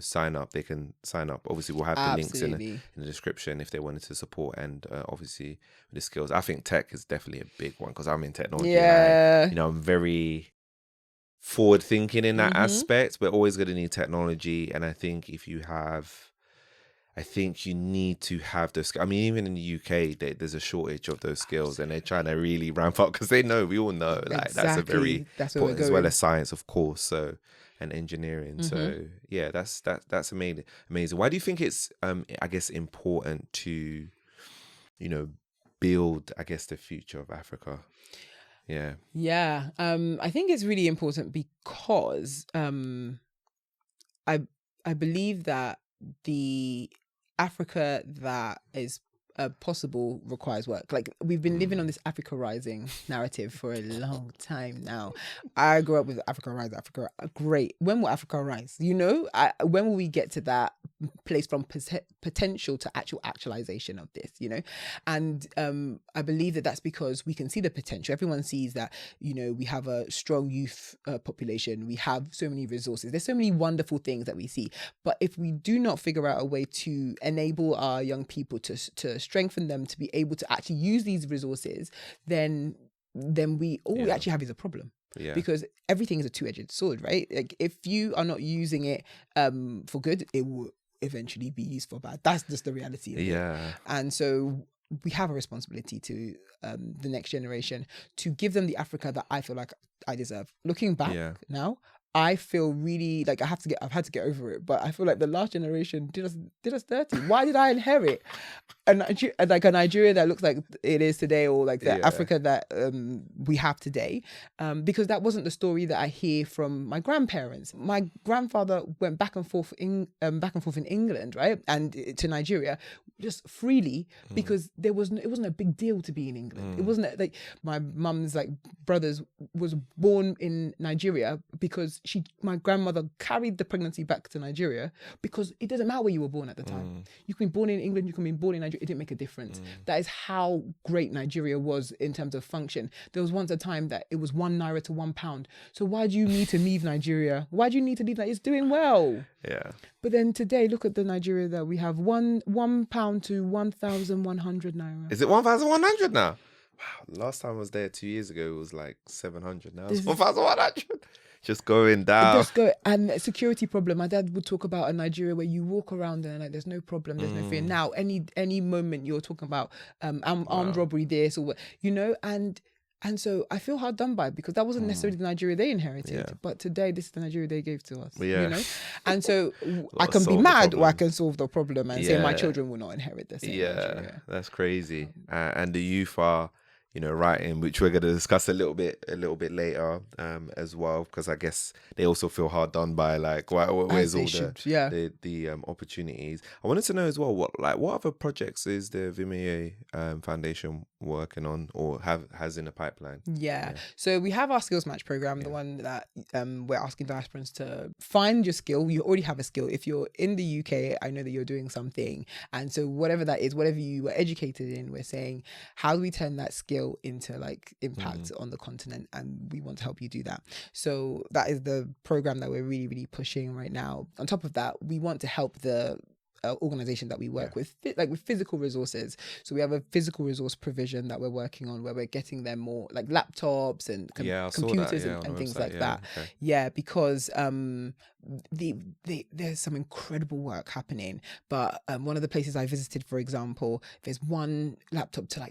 sign up, they can sign up. Obviously, we'll have the links in the description if they wanted to support. And obviously, with the skills, I think tech is definitely a big one because I'm in technology. Yeah. I'm very forward thinking in that aspect. We're always going to need technology. And I think you need to have those. I mean, even in the UK, there's a shortage of those skills, and they're trying to really ramp up because we all know, like that's a very important, as well as science, of course. So, and engineering. So, yeah, that's amazing. Why do you think it's, I guess, important to, build, I guess, the future of Africa? Yeah. Yeah. I think it's really important because I believe that the Africa that is possible requires work. Like, we've been living on this Africa Rising narrative for a long time now. I grew up with Africa Rise, Africa great. When will Africa rise? When will we get to that place from potential to actualization of this? And I believe that that's because we can see the potential. Everyone sees that we have a strong youth population. We have so many resources. There's so many wonderful things that we see. But if we do not figure out a way to enable our young people to strengthen them to be able to actually use these resources, then we actually have is a problem. Yeah. Because everything is a two-edged sword, right? Like, if you are not using it for good, it will eventually be used for bad. That's just the reality of it. And so we have a responsibility to the next generation to give them the Africa that I feel like I deserve. Looking back now, I feel really like I've had to get over it, but I feel like the last generation did us dirty. Why did I inherit a Nigeria that looks like it is today, or like the Africa that we have today? Because that wasn't the story that I hear from my grandparents. My grandfather went back and forth in England, right, and to Nigeria just freely because it wasn't a big deal to be in England. It wasn't like my mum's brothers was born in Nigeria because my grandmother carried the pregnancy back to Nigeria, because it doesn't matter where you were born at the time. You can be born in England, you can be born in Nigeria, it didn't make a difference. That is how great Nigeria was in terms of function. There was once a time that it was 1 naira to £1. So why do you need to leave Nigeria? Why do you need to leave that? It's doing well. Yeah. But then today, look at the Nigeria that we have. £1 to 1,100 naira. Is it 1,100 now? Wow. Last time I was there 2 years ago, it was like 700. Now it's 1,100. Just going down. And security problem. My dad would talk about a Nigeria where you walk around and there's no problem, there's no fear. Now, any moment you're talking about armed robbery, this or what, and so I feel hard done by, because that wasn't necessarily the Nigeria they inherited, but today this is the Nigeria they gave to us. And so I can be mad, or I can solve the problem and say my children will not inherit the same Nigeria. That's crazy. And the youth are, writing, which we're going to discuss a little bit later as well, because I guess they also feel hard done by, like, where's all the opportunities. I wanted to know as well, what other projects is the Vemoye Foundation working on or has in the pipeline? So we have our skills match program, the one that we're asking diasporans to find your skill. You already have a skill. If you're in the UK, I know that you're doing something, and so whatever that is, whatever you were educated in, we're saying, how do we turn that skill into impact on the continent? And we want to help you do that. So that is the program that we're really, really pushing right now. On top of that, we want to help the organization that we work with, with physical resources. So we have a physical resource provision that we're working on, where we're getting them more like laptops and computers and things like that. Because there's some incredible work happening. But one of the places I visited, for example, there's one laptop to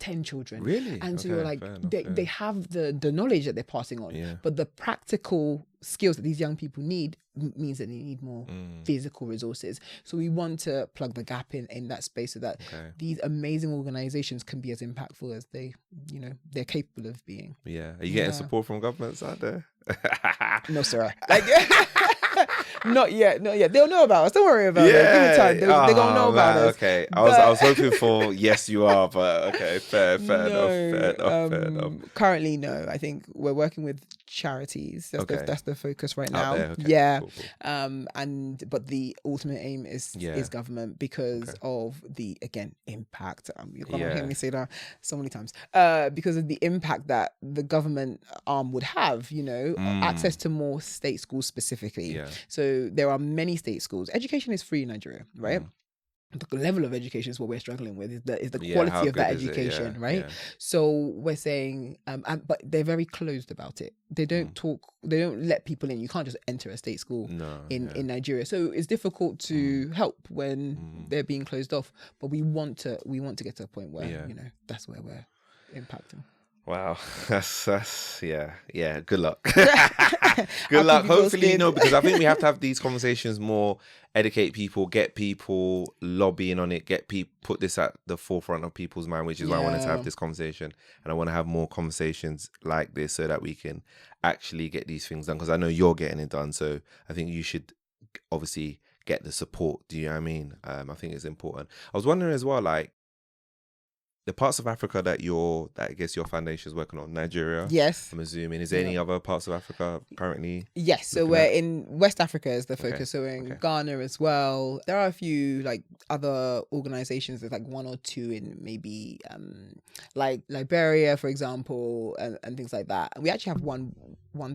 10 children. Really? And so you're like, they have the knowledge that they're passing on, but the practical skills that these young people need means that they need more physical resources. So we want to plug the gap in that space, so that these amazing organizations can be as impactful as they're capable of being. Are you getting support from governments out there? No, sir. Not yet. They'll know about us. Don't worry about it. Give it time. They're gonna know about us. Okay, I was hoping for yes, you are, but okay, fair enough. Currently, no. I think we're working with charities. That's the focus right now. Out there, okay. Yeah. Cool. But the ultimate aim is government because of the impact. You're gonna hear me say that so many times. Because of the impact that the government arm would have, access to more state schools specifically. Yeah. So there are many state schools. Education is free in Nigeria, right? The level of education is what we're struggling with. Is the quality of that education, right? Yeah. So we're saying, but they're very closed about it. They don't talk. They don't let people in. You can't just enter a state school in Nigeria. So it's difficult to help when they're being closed off. But we want to get to a point where that's where we're impacting. Wow, that's yeah. Good luck. Good luck. Hopefully, because I think we have to have these conversations more, educate people, get people lobbying on it, put this at the forefront of people's mind, which is why I wanted to have this conversation, and I want to have more conversations like this so that we can actually get these things done. Because I know you're getting it done, so I think you should obviously get the support. Do you know what I mean? I think it's important. I was wondering as well, like, the parts of Africa that I guess your foundation is working on, Nigeria. Yes. I'm assuming. Is there any other parts of Africa currently? Yes. So we're in West Africa is the focus. So we're in Ghana as well. There are a few like other organizations. There's like one or two in maybe like Liberia, for example, and things like that. And we actually have one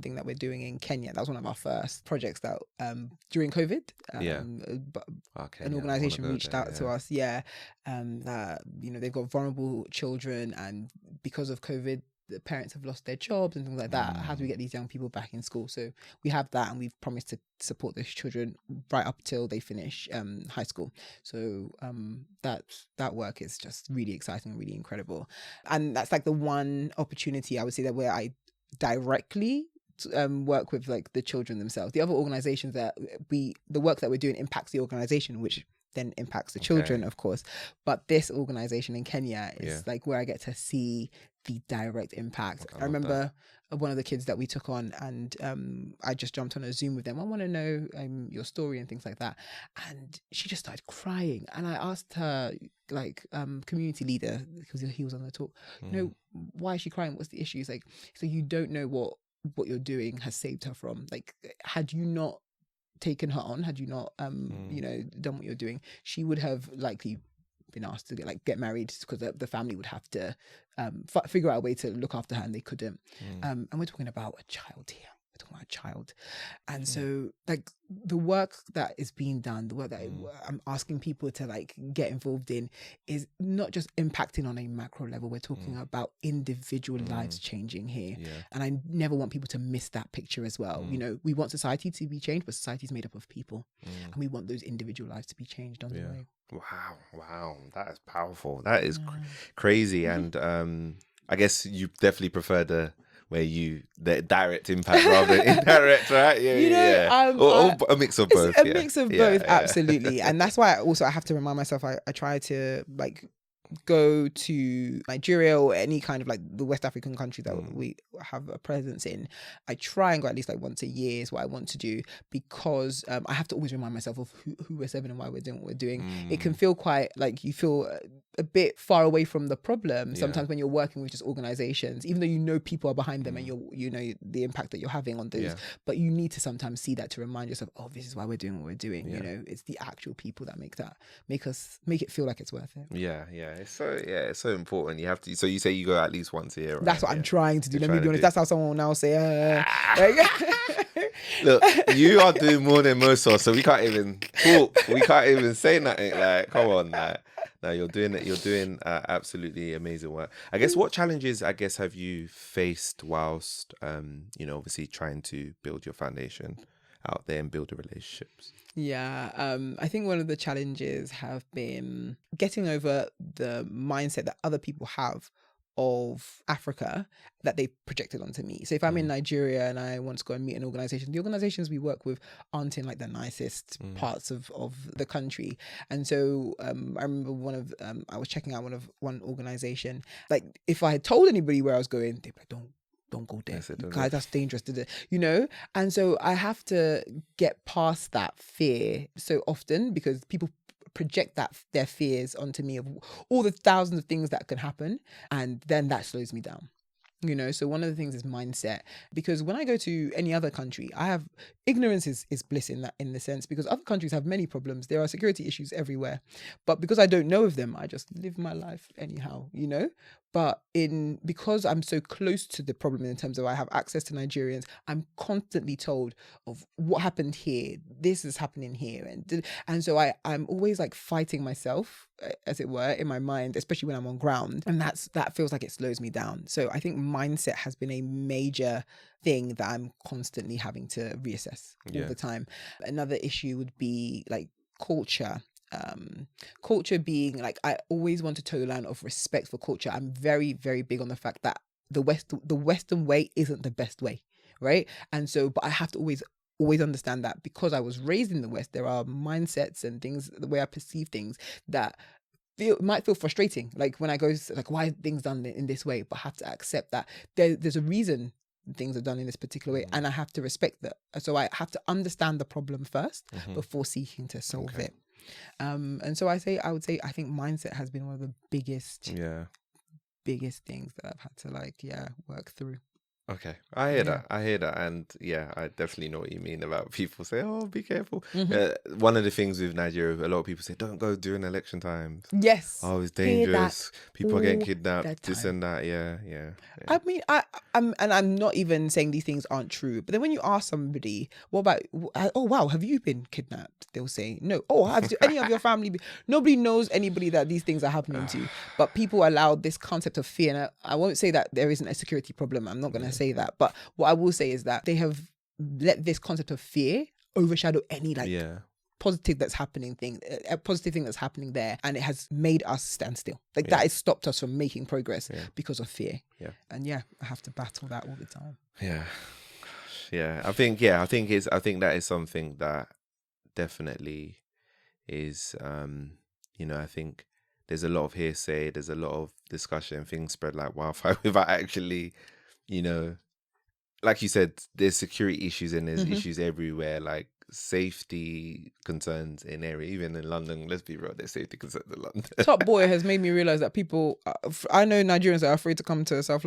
thing that we're doing in Kenya. That was one of our first projects that during COVID. An organization reached out to us. That they've got vulnerable children, and because of COVID, the parents have lost their jobs and things like that. How do we get these young people back in school? So we have that, and we've promised to support those children right up till they finish high school. So that work is just really exciting, really incredible, and that's like the one opportunity I would say that where I directly work with like the children themselves. The other organizations that the work that we're doing impacts the organization, which then impacts the children, of course. But this organization in Kenya is like where I get to see the direct impact. I remember one of the kids that we took on, and I just jumped on a Zoom with them. I want to know your story and things like that. And she just started crying. And I asked her, like, community leader, because he was on the talk, why is she crying? What's the issue? He's like, so you don't know what you're doing has saved her from. Like, had you not taken her on, had you not done what you're doing, she would have likely been asked to get married, because the family would have to figure out a way to look after her, and they couldn't. And we're talking about a child here. We're talking about a child. And so like the work that is being done, the work that I'm asking people to like get involved in, is not just impacting on a macro level. We're talking about individual lives changing here. And I never want people to miss that picture as well. We want society to be changed, but society is made up of people, and we want those individual lives to be changed on the way. Wow, that is powerful. That is crazy. And I guess you definitely prefer the direct impact rather than indirect, right? Or a mix of both. A mix of both, absolutely. And that's why I have to remind myself, I try to like go to Nigeria or any kind of like the West African country that we have a presence in. I try and go at least like once a year is what I want to do, because I have to always remind myself of who we're serving and why we're doing what we're doing. It can feel quite like you feel a bit far away from the problem sometimes when you're working with just organizations, even though people are behind them and you know the impact that you're having on those, but you need to sometimes see that to remind yourself, this is why we're doing what we're doing. It's the actual people that make it feel like it's worth it. It's so important. You have to. So you say you go at least once a year, right? That's what I'm trying to do. Let me be honest. That's how someone will now say, Look, you are doing more than most of us, so we can't even talk. We can't even say nothing. Like, come on, no, you're doing it. You're doing absolutely amazing work. I guess what challenges have you faced whilst obviously trying to build your foundation out there and build the relationships? I think one of the challenges have been getting over the mindset that other people have of Africa that they projected onto me. So if I'm in Nigeria and I want to go and meet an organization, the organizations we work with aren't in like the nicest parts of the country. And so I remember I was checking out one organization. Like if I had told anybody where I was going, they'd be like, don't go there. Yes, it does. Guys, that's dangerous. You know? And so I have to get past that fear so often because people project their fears onto me of all the thousands of things that can happen. And then that slows me down. You know, so one of the things is mindset, because when I go to any other country, I have ignorance is bliss in the sense, because other countries have many problems. There are security issues everywhere, but because I don't know of them, I just live my life anyhow, you know. But because I'm so close to the problem in terms of I have access to Nigerians, I'm constantly told of what happened here. This is happening here, and so I'm always like fighting myself, as it were, in my mind, especially when I'm on ground, and that feels like it slows me down. So I think mindset has been a major thing that I'm constantly having to reassess all the time. Another issue would be like culture. Culture being like, I always want to toe the line of respect for culture. I'm very, very big on the fact that the Western way isn't the best way, right? And so, but I have to always understand that because I was raised in the West, there are mindsets and things, the way I perceive things that might feel frustrating. Like when I go, like, why are things done in this way? But I have to accept that there's a reason things are done in this particular way, and I have to respect that. So I have to understand the problem first before seeking to solve it. And so I would say I think mindset has been one of the biggest things that I've had to work through. Okay, I hear that, and I definitely know what you mean about people say, "Oh, be careful." One of the things with Nigeria, a lot of people say, "Don't go during election times." Yes. Oh, it's dangerous. People are getting kidnapped. This and that. Yeah. I mean, I'm not even saying these things aren't true, but then when you ask somebody, "What about? Oh, wow, have you been kidnapped?" They'll say, "No." Oh, have any of your family? Nobody knows anybody that these things are happening to, but people allow this concept of fear. And I won't say that there isn't a security problem. I'm not going to say that, but what I will say is that they have let this concept of fear overshadow any positive that's happening a positive thing that's happening there, and it has made us stand still. That has stopped us from making progress because of fear. And I have to battle that all the time. I think that is something that definitely is I think there's a lot of hearsay, there's a lot of discussion, things spread like wildfire without actually, like you said, there's security issues and there's issues everywhere, like safety concerns in area, even in London. Let's be real, there's safety concerns in London. Top Boy has made me realize that people, I know Nigerians are afraid to come to South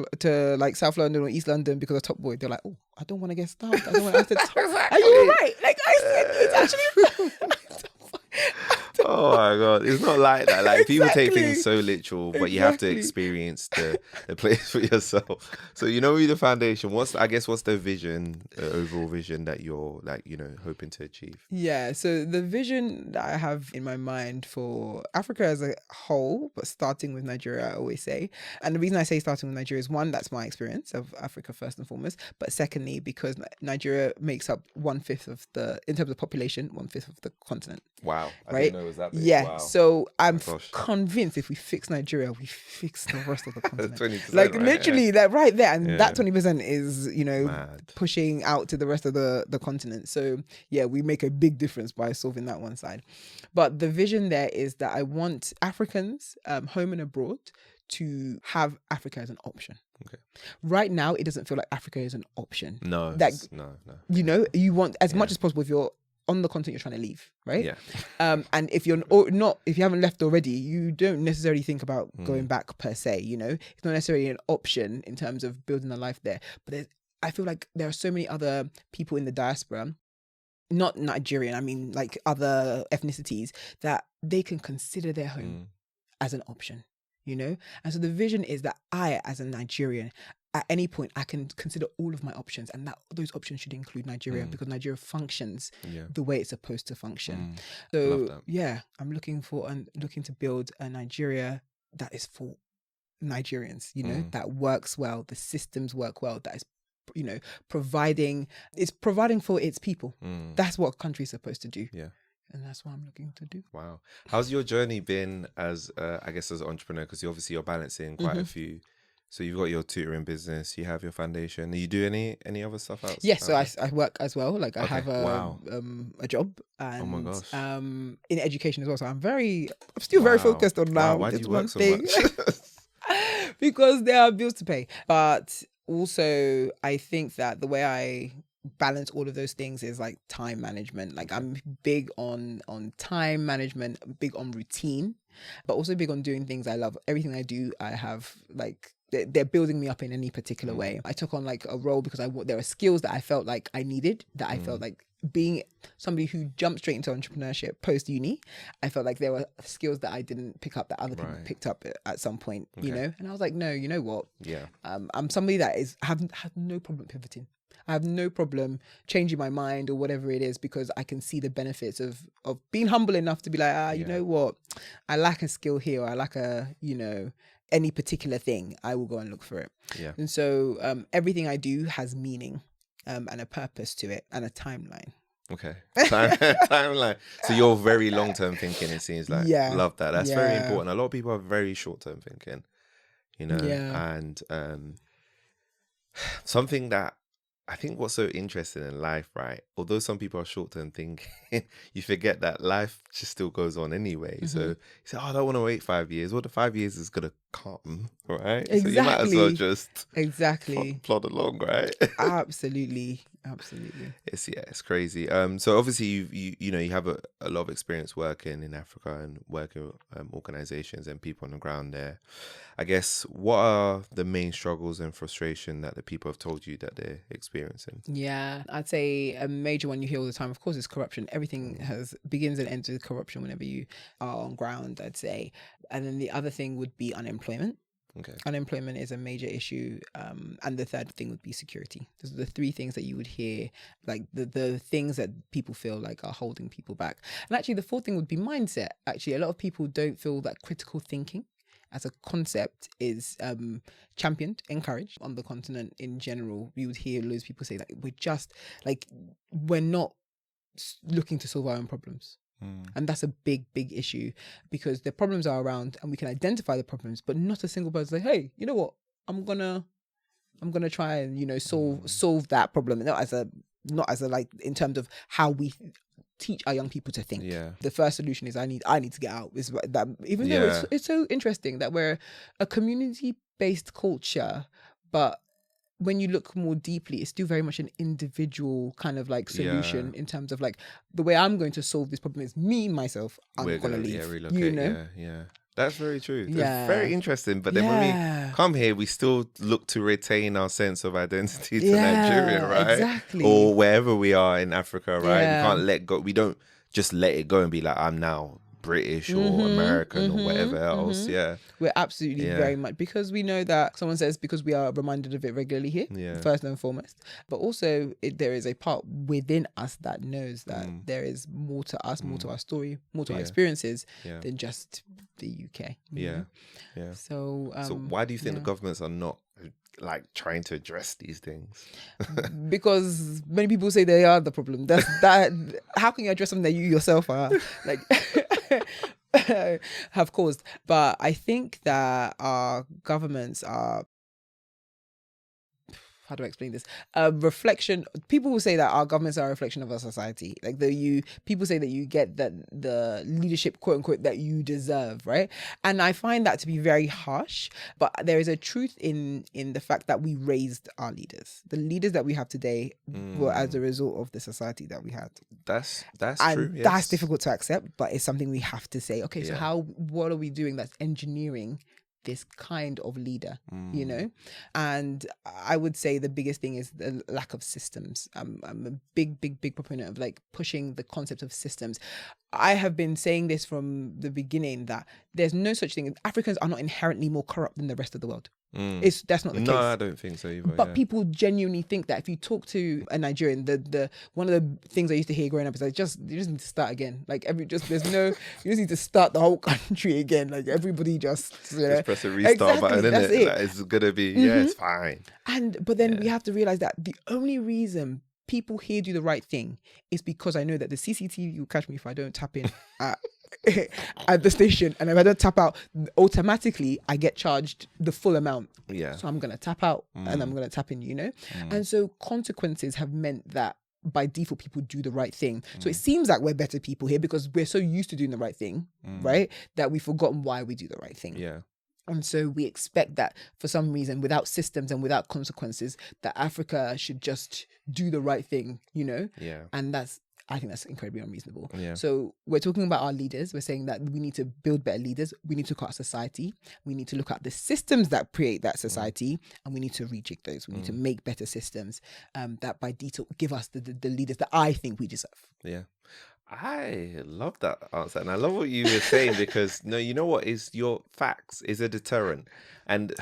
London or East London because of Top Boy. They're like, oh, I don't want to get stabbed. I don't want to. Are you right? Like I said, it's actually. Oh my God, it's not like that. Like people take things so literal, but you have to experience the place for yourself. So with the foundation, what's the vision, overall vision that you're hoping to achieve? Yeah, so the vision that I have in my mind for Africa as a whole, but starting with Nigeria, I always say. And the reason I say starting with Nigeria is, one, that's my experience of Africa first and foremost, but secondly, because Nigeria makes up 1/5 of in terms of population, 1/5 of the continent. Wow, I right? didn't know it was that big. Yeah, wow. So I'm convinced if we fix Nigeria, we fix the rest of the continent. 20%, like right? literally, that right there, and that 20% is Mad. pushing out to the rest of the continent. So we make a big difference by solving that one side. But the vision there is that I want Africans, home and abroad, to have Africa as an option. Okay. Right now, it doesn't feel like Africa is an option. No. No. You want as much as possible if you're on the continent you're trying to leave, right? Yeah. And if you're not, if you haven't left already, you don't necessarily think about going back per se. It's not necessarily an option in terms of building a life there. But I feel like there are so many other people in the diaspora, not Nigerian, I mean like other ethnicities, that they can consider their home as an option. And so the vision is that I, as a Nigerian, at any point, I can consider all of my options, and that those options should include Nigeria because Nigeria functions the way it's supposed to function. So I'm looking to build a Nigeria that is for Nigerians, that works well, the systems work well, that is providing for its people. That's what a country is supposed to do. And that's what I'm looking to do. Wow. How's your journey been as as an entrepreneur? Because you're balancing quite a few. So you've got your tutoring business, you have your foundation. Do you do any other stuff outside? Yes, so I work as well. Like I have a job, and oh my gosh. In education as well. So I'm still very focused on now. Why do you work so thing. much? Because there are bills to pay. But also, I think that the way I balance all of those things is like time management. Like I'm big on time management, big on routine, but also big on doing things I love. Everything I do, I have like they're building me up in any particular way. I took on like a role because there are skills that I felt like I needed, that I felt like being somebody who jumped straight into entrepreneurship post uni, I felt like there were skills that I didn't pick up that other people picked up at some point, you know? And I was like, no, you know what? Yeah. I'm somebody that have no problem pivoting. I have no problem changing my mind or whatever it is, because I can see the benefits of being humble enough to be like, you know what? I lack a skill here, or I lack any particular thing. I will go and look for it. Yeah. And so everything I do has meaning and a purpose to it and a timeline. Okay. Timeline. So you're very long-term thinking, it seems like. Yeah. Love that. That's very important. A lot of people are very short-term thinking, you know? Yeah. And something that I think what's so interesting in life, right? Although some people are short-term thinking, you forget that life just still goes on anyway. So you say, I don't want to wait 5 years. Well, the 5 years is going to come, right? Exactly. So you might as well just plod along, right? Absolutely. It's crazy. So obviously you have a lot of experience working in Africa and working with organizations and people on the ground there. I guess, what are the main struggles and frustration that the people have told you that they're experiencing? Yeah, I'd say a major one you hear all the time, of course, is corruption. Everything begins and ends with corruption whenever you are on ground, I'd say. And then the other thing would be unemployment. Okay. Unemployment is a major issue. And the third thing would be security. Those are the three things that you would hear, like the things that people feel like are holding people back. And actually, the fourth thing would be mindset. Actually, a lot of people don't feel that critical thinking as a concept is championed, encouraged on the continent in general. We would hear loads of people say that we're not looking to solve our own problems. And that's a big issue, because the problems are around and we can identify the problems, but not a single person say, hey, you know what, I'm gonna try and solve that problem. Not as a like in terms of how we teach our young people to think. Yeah. The first solution is I need to get out. Is that, even though it's so interesting that we're a community-based culture, but when you look more deeply, it's still very much an individual kind of like solution in terms of like, the way I'm going to solve this problem is me, myself, I'm going to leave. Relocate. You know? Yeah. That's very true. Yeah. It's very interesting. But then when we come here, we still look to retain our sense of identity to Nigeria, right? Exactly. Or wherever we are in Africa, right? Yeah. We can't let go. We don't just let it go and be like, I'm now British or American or whatever else. Yeah. We're absolutely very much, because we know that someone says, because we are reminded of it regularly here, first and foremost, but also there is a part within us that knows that there is more to us, more to our story, more to our experiences than just the UK. You know? So why do you think the governments are not like trying to address these things? Because many people say they are the problem. That how can you address something that you yourself are like have caused? But I think that our governments are, how do I explain this? A reflection. People will say that our governments are a reflection of our society. Like people say that you get the leadership, quote unquote, that you deserve, right? And I find that to be very harsh. But there is a truth in the fact that we raised our leaders. The leaders that we have today were as a result of the society that we had. That's and true. Yes. That's difficult to accept, but it's something we have to say. Okay, so what are we doing that's engineering this kind of leader, you know? And I would say the biggest thing is the lack of systems. I'm a big proponent of like pushing the concept of systems. I have been saying this from the beginning, that there's no such thing. Africans are not inherently more corrupt than the rest of the world. That's not the case. No, I don't think so either. But people genuinely think that. If you talk to a Nigerian, the one of the things I used to hear growing up is like, you just need to start again. Like you just need to start the whole country again. Like everybody just press a restart button, isn't it? That is gonna be it's fine. But then we have to realize that the only reason people here do the right thing is because I know that the CCTV will catch me if I don't tap in at the station, and if I don't tap out, automatically I get charged the full amount. So I'm gonna tap out and I'm gonna tap in, you know. And so consequences have meant that by default people do the right thing. So it seems like we're better people here because we're so used to doing the right thing, right, that we've forgotten why we do the right thing. And so we expect that for some reason, without systems and without consequences, that Africa should just do the right thing, you know? Yeah. And I think that's incredibly unreasonable. Yeah. So we're talking about our leaders. We're saying that we need to build better leaders. We need to look at our society. We need to look at the systems that create that society, and we need to rejig those. We need to make better systems that by detail give us the leaders that I think we deserve. Yeah. I love that answer. And I love what you were saying because, no, you know what is your facts is a deterrent. And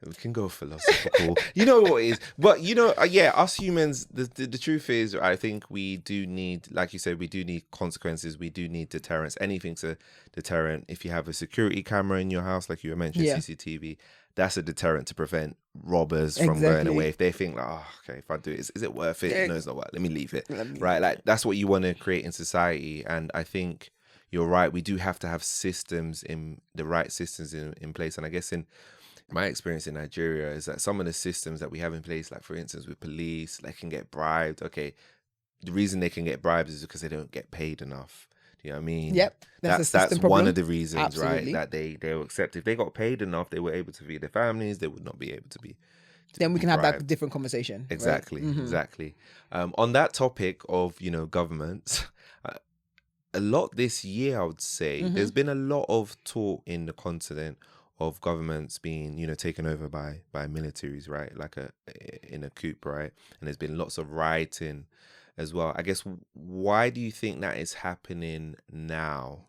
we can go philosophical. You know what it is. But, you know, yeah, us humans, the truth is, I think we do need, like you said, we do need consequences. We do need deterrence. Anything's a deterrent. If you have a security camera in your house, like you mentioned, CCTV, that's a deterrent to prevent robbers from going away. If they think like, oh, okay, if I do it, is it worth it? No, it's not worth it. Let me leave it. Right? Like that's what you want to create in society. And I think you're right. We do have to have systems the right systems in place. And I guess in my experience in Nigeria is that some of the systems that we have in place, like for instance with police, they can get bribed. Okay, the reason they can get bribed is because they don't get paid enough. Do you know what I mean? Yep. That's one of the reasons, right? That they will accept. If they got paid enough, they were able to feed their families. They would not be able to be. Then we can have that different conversation. Exactly, right? Exactly. On that topic of, you know, governments, a lot this year, I would say, there's been a lot of talk in the continent of governments being, you know, taken over by militaries, right? Like in a coup, right? And there's been lots of rioting as well. I guess why do you think that is happening now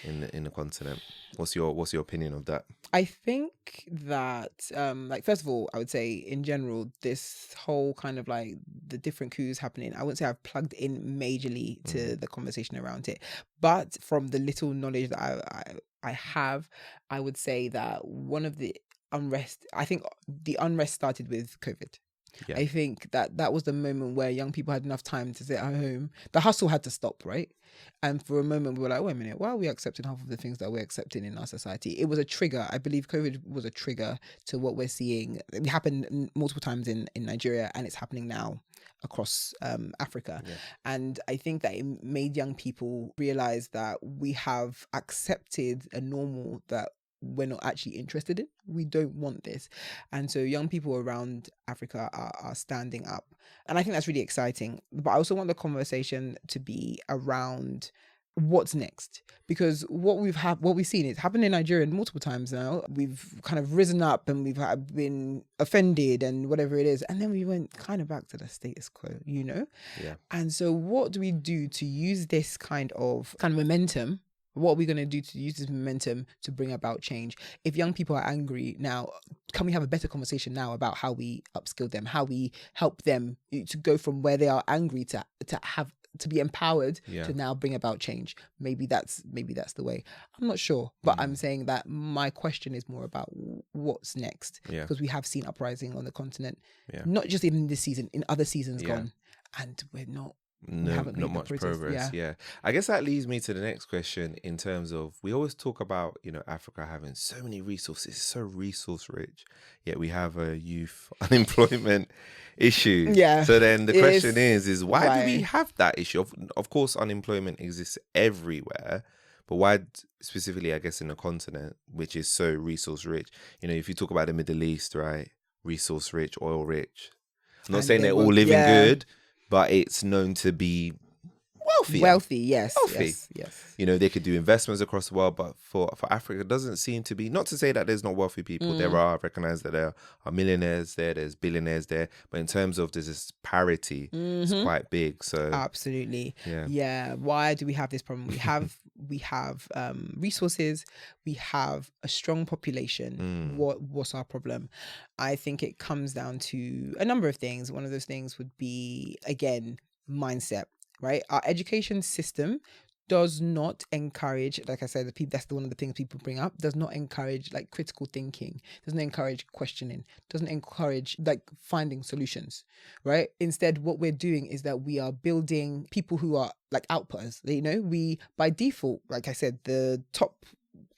in the continent? What's your opinion of that? I think that like first of all, I would say in general, this whole kind of like the different coups happening, I wouldn't say I've plugged in majorly to the conversation around it, but from the little knowledge that I have, I would say that one of the unrest, I think the unrest started with COVID. Yeah. I think that was the moment where young people had enough time to sit at home. The hustle had to stop, right? And for a moment, we were like, wait a minute, why are we accepting half of the things that we're accepting in our society? It was a trigger. I believe COVID was a trigger to what we're seeing. It happened multiple times in Nigeria, and it's happening now across Africa. Yeah. And I think that it made young people realize that we have accepted a normal that we're not actually interested in. We don't want this. And so young people around Africa are standing up. And I think that's really exciting. But I also want the conversation to be around what's next, because what we've seen, it's happened in Nigeria multiple times now. We've kind of risen up and we've been offended and whatever it is. And then we went kind of back to the status quo, you know? Yeah. And so what do we do to use this kind of momentum? What are we going to do to use this momentum to bring about change? If young people are angry now, can we have a better conversation now about how we upskill them, how we help them to go from where they are angry to be empowered to now bring about change? Maybe that's the way. I'm not sure, but I'm saying that my question is more about what's next, because we have seen uprising on the continent, not just in this season, in other seasons gone, and we're not. Not much progress. Yeah. I guess that leads me to the next question in terms of, we always talk about, you know, Africa having so many resources, so resource rich, yet we have a youth unemployment issue. Yeah. So then the question is why do we have that issue? Of course, unemployment exists everywhere, but why specifically, I guess, in the continent, which is so resource rich? You know, if you talk about the Middle East, right? Resource rich, oil rich. I'm not saying they're all living good, but it's known to be wealthy, yes. You know, they could do investments across the world, but for Africa, it doesn't seem to be. Not to say that there's not wealthy people. There are. I recognize that there are millionaires there, there's billionaires there, but in terms of this disparity, it's quite big. So absolutely, yeah. Why do we have this problem? We have resources. We have a strong population. What's our problem? I think it comes down to a number of things. One of those things would be, again, mindset. Right, our education system does not encourage, like I said, that's one of the things people bring up, does not encourage like critical thinking, doesn't encourage questioning, doesn't encourage like finding solutions, right? Instead, what we're doing is that we are building people who are like outputters. You know, we by default, like I said, the top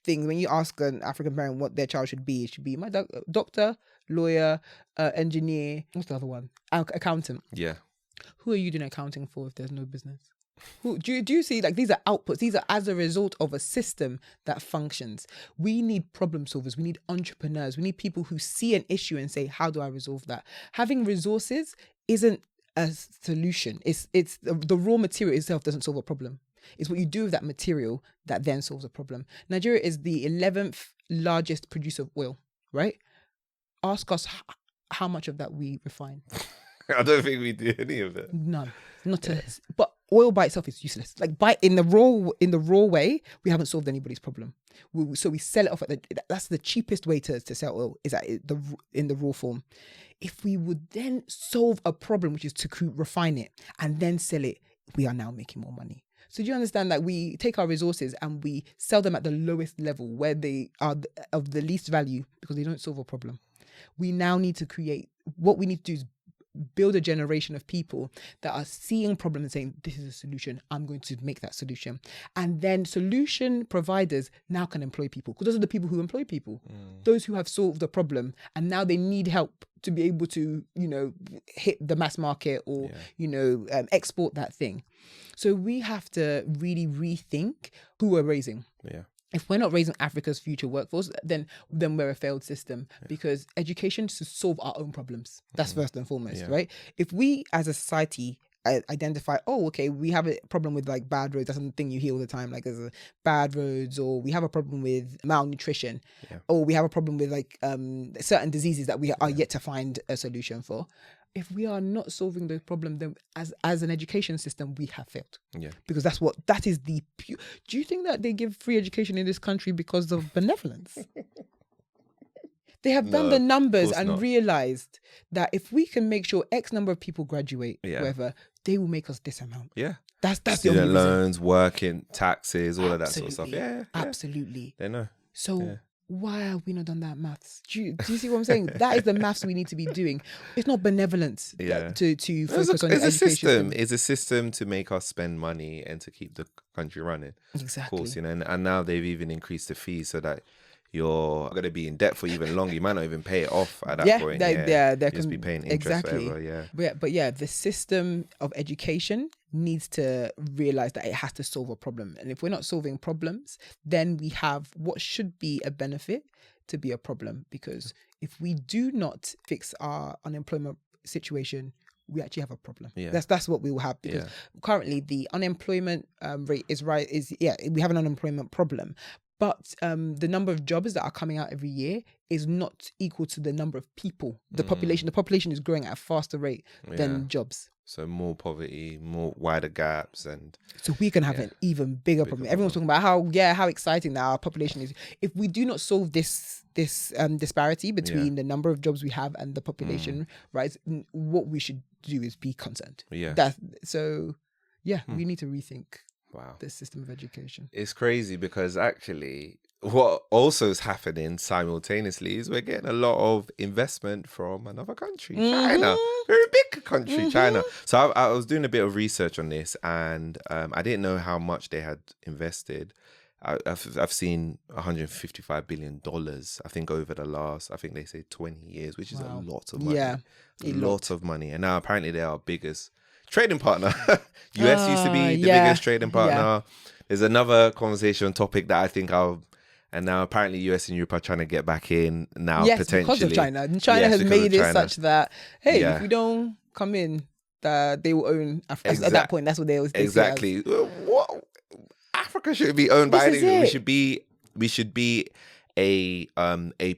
thing when you ask an African parent what their child should be, it should be my doctor, lawyer, engineer. What's the other one? Accountant. Yeah. Who are you doing accounting for if there's no business? Do you see, like, these are outputs. These are as a result of a system that functions. We need problem solvers. We need entrepreneurs. We need people who see an issue and say, how do I resolve that? Having resources isn't a solution. It's the raw material itself doesn't solve a problem. It's what you do with that material that then solves a problem. Nigeria is the 11th largest producer of oil, right? Ask us how much of that we refine. I don't think we do any of it. None. Not to, but oil by itself is useless. Like, in the raw way, we haven't solved anybody's problem. So we sell it off that's the cheapest way to sell oil, is in the raw form. If we would then solve a problem, which is to refine it and then sell it, we are now making more money. So do you understand that we take our resources and we sell them at the lowest level where they are of the least value because they don't solve a problem? We now need to what we need to do is build a generation of people that are seeing problems and saying, this is a solution, I'm going to make that solution. And then solution providers now can employ people, because those are the people who employ people, those who have solved the problem and now they need help to be able to, hit the mass market or, export that thing. So we have to really rethink who we're raising. Yeah. If we're not raising Africa's future workforce, then we're a failed system, because education is to solve our own problems. That's first and foremost, right? If we as a society identify, we have a problem with like bad roads, that's something you hear all the time, like there's bad roads, or we have a problem with malnutrition, or we have a problem with like certain diseases that we are yet to find a solution for. If we are not solving those problems, then as an education system, we have failed. Yeah. Because that is the pure. Do you think that they give free education in this country because of benevolence? They have done the numbers and realized that if we can make sure X number of people graduate, whatever, they will make us this amount. Yeah. That's student the loans, working, taxes, all of that sort of stuff. Yeah. Absolutely. They know. So why have we not done that maths? Do you see what I'm saying? That is the maths we need to be doing. It's not benevolence to focus on the education system. It's a system to make us spend money and to keep the country running. Exactly. Of course, and now they've even increased the fees so that you're going to be in debt for even longer. You might not even pay it off at that point. They just be paying interest forever. But the system of education needs to realize that it has to solve a problem. And if we're not solving problems, then we have what should be a benefit to be a problem. Because if we do not fix our unemployment situation, we actually have a problem. That's what we will have, because currently the unemployment rate we have an unemployment problem. But the number of jobs that are coming out every year is not equal to the number of people. The population is growing at a faster rate than jobs. So more poverty, more wider gaps, and so we can have an even bigger problem. Everyone's talking about how exciting that our population is. If we do not solve this disparity between the number of jobs we have and the population, right? What we should do is be concerned. We need to rethink. Wow. The system of education. It's crazy, because actually what also is happening simultaneously is we're getting a lot of investment from another country, China. Very big country, China. So I was doing a bit of research on this, and I didn't know how much they had invested. I've seen $155 billion, I think, over the last, I think they say 20 years, which is a lot of money. Yeah. A lot of money. And now apparently they are our biggest trading partner. US used to be the biggest trading partner. There's another conversation topic that I think and now apparently US and Europe are trying to get back in now, potentially. Because of China. And China has made it such that, if we don't come in, they will own Africa. At that point, that's what they always say. Exactly. What? Africa shouldn't be owned by anything. We should be a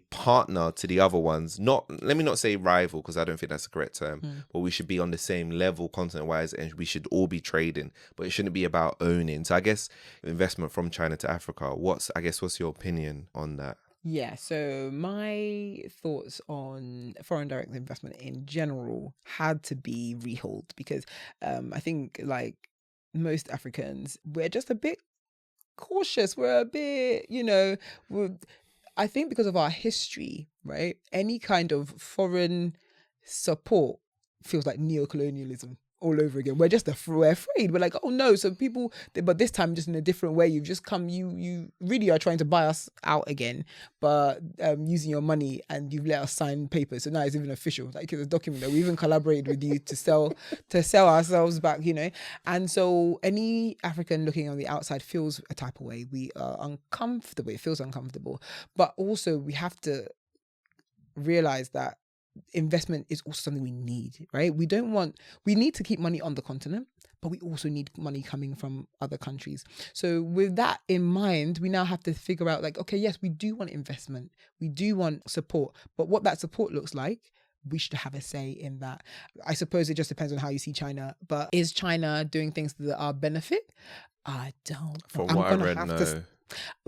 partner to the other ones. Let me not say rival, because I don't think that's the correct term, but we should be on the same level content wise, and we should all be trading, but it shouldn't be about owning. So I guess investment from China to Africa, what's your opinion on that? Yeah, so my thoughts on foreign direct investment in general had to be rehauled, because I think, like most Africans, we're just a bit cautious. We're a bit, I think because of our history, right? Any kind of foreign support feels like neocolonialism all over again. We're afraid. We're like, oh no. So people, but this time just in a different way. You've just come, you really are trying to buy us out again, but using your money, and you've let us sign papers. So now it's even official. Like it's a document that we even collaborated with you to sell ourselves back, you know. And so any African looking on the outside feels a type of way. We are uncomfortable. It feels uncomfortable. But also we have to realize that investment is also something we need, right? We need to keep money on the continent, but we also need money coming from other countries. So with that in mind, we now have to figure out like, okay, yes, we do want investment. We do want support, but what that support looks like, we should have a say in that. I suppose it just depends on how you see China, but is China doing things that are benefit? I don't. From what I read, no.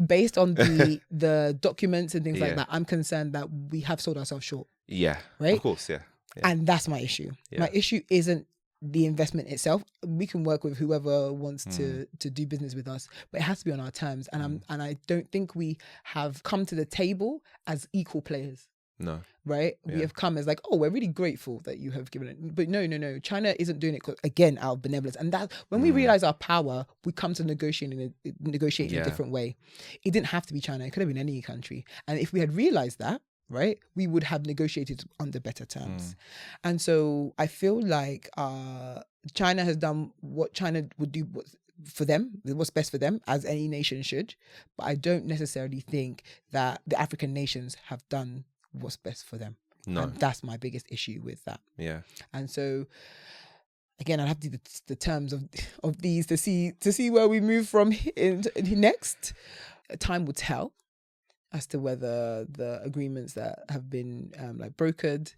Based on the documents and things like that, I'm concerned that we have sold ourselves short. Yeah, right. Of course, yeah. And that's my issue. Yeah. My issue isn't the investment itself. We can work with whoever wants to do business with us, but it has to be on our terms. And I don't think we have come to the table as equal players. No. Right? Yeah. We have come as like, oh, we're really grateful that you have given it. But no. China isn't doing it, again, out of benevolence. And that when we realize our power, we come to negotiate in a different way. It didn't have to be China. It could have been any country. And if we had realized that, right, we would have negotiated under better terms. And so I feel like China has done what China would do for them, what's best for them, as any nation should. But I don't necessarily think that the African nations have done what's best for them. No. And that's my biggest issue with that. Yeah. And so again, I'll have to do the terms of these to see where we move from next. Time will tell as to whether the agreements that have been brokered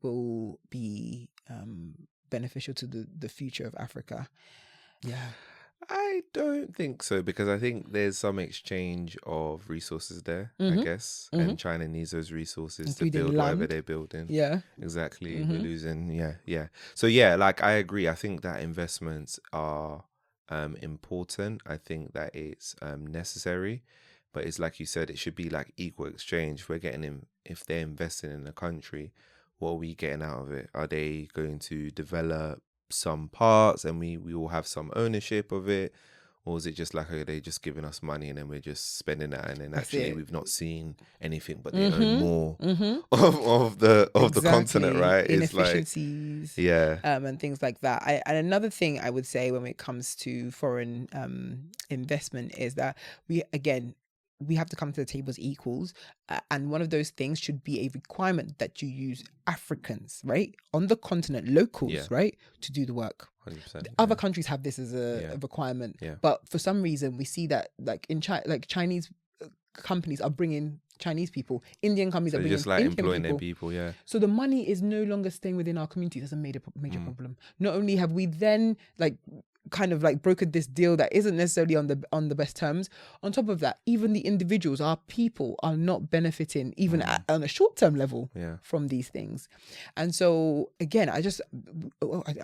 will be beneficial to the future of Africa. Yeah. I don't think so, because I think there's some exchange of resources there, I guess. And China needs those resources including to build whatever they're building. Yeah. Exactly. We're losing. Yeah. So yeah, like I agree. I think that investments are important. I think that it's necessary. But it's like you said, it should be like equal exchange. If we're getting if they're investing in a country, what are we getting out of it? Are they going to develop some parts and we all have some ownership of it, or is it just like, are they just giving us money and then we're just spending that, and then actually we've not seen anything, but they own more of the continent, right? Inefficiencies, it's like, and things like that. And another thing I would say when it comes to foreign investment is that we have to come to the table as equals. And one of those things should be a requirement that you use Africans, right? On the continent, locals, right? To do the work. 100%, Other countries have this as a requirement. Yeah. But for some reason, we see that like in China, like Chinese companies are bringing Chinese people, Indian companies are bringing just like Indian employing people. their people, yeah. So the money is no longer staying within our community. That's a major problem. Not only have we then kind of brokered this deal that isn't necessarily on the best terms. On top of that, even the individuals, our people, are not benefiting even on a short-term level from these things. And so again, I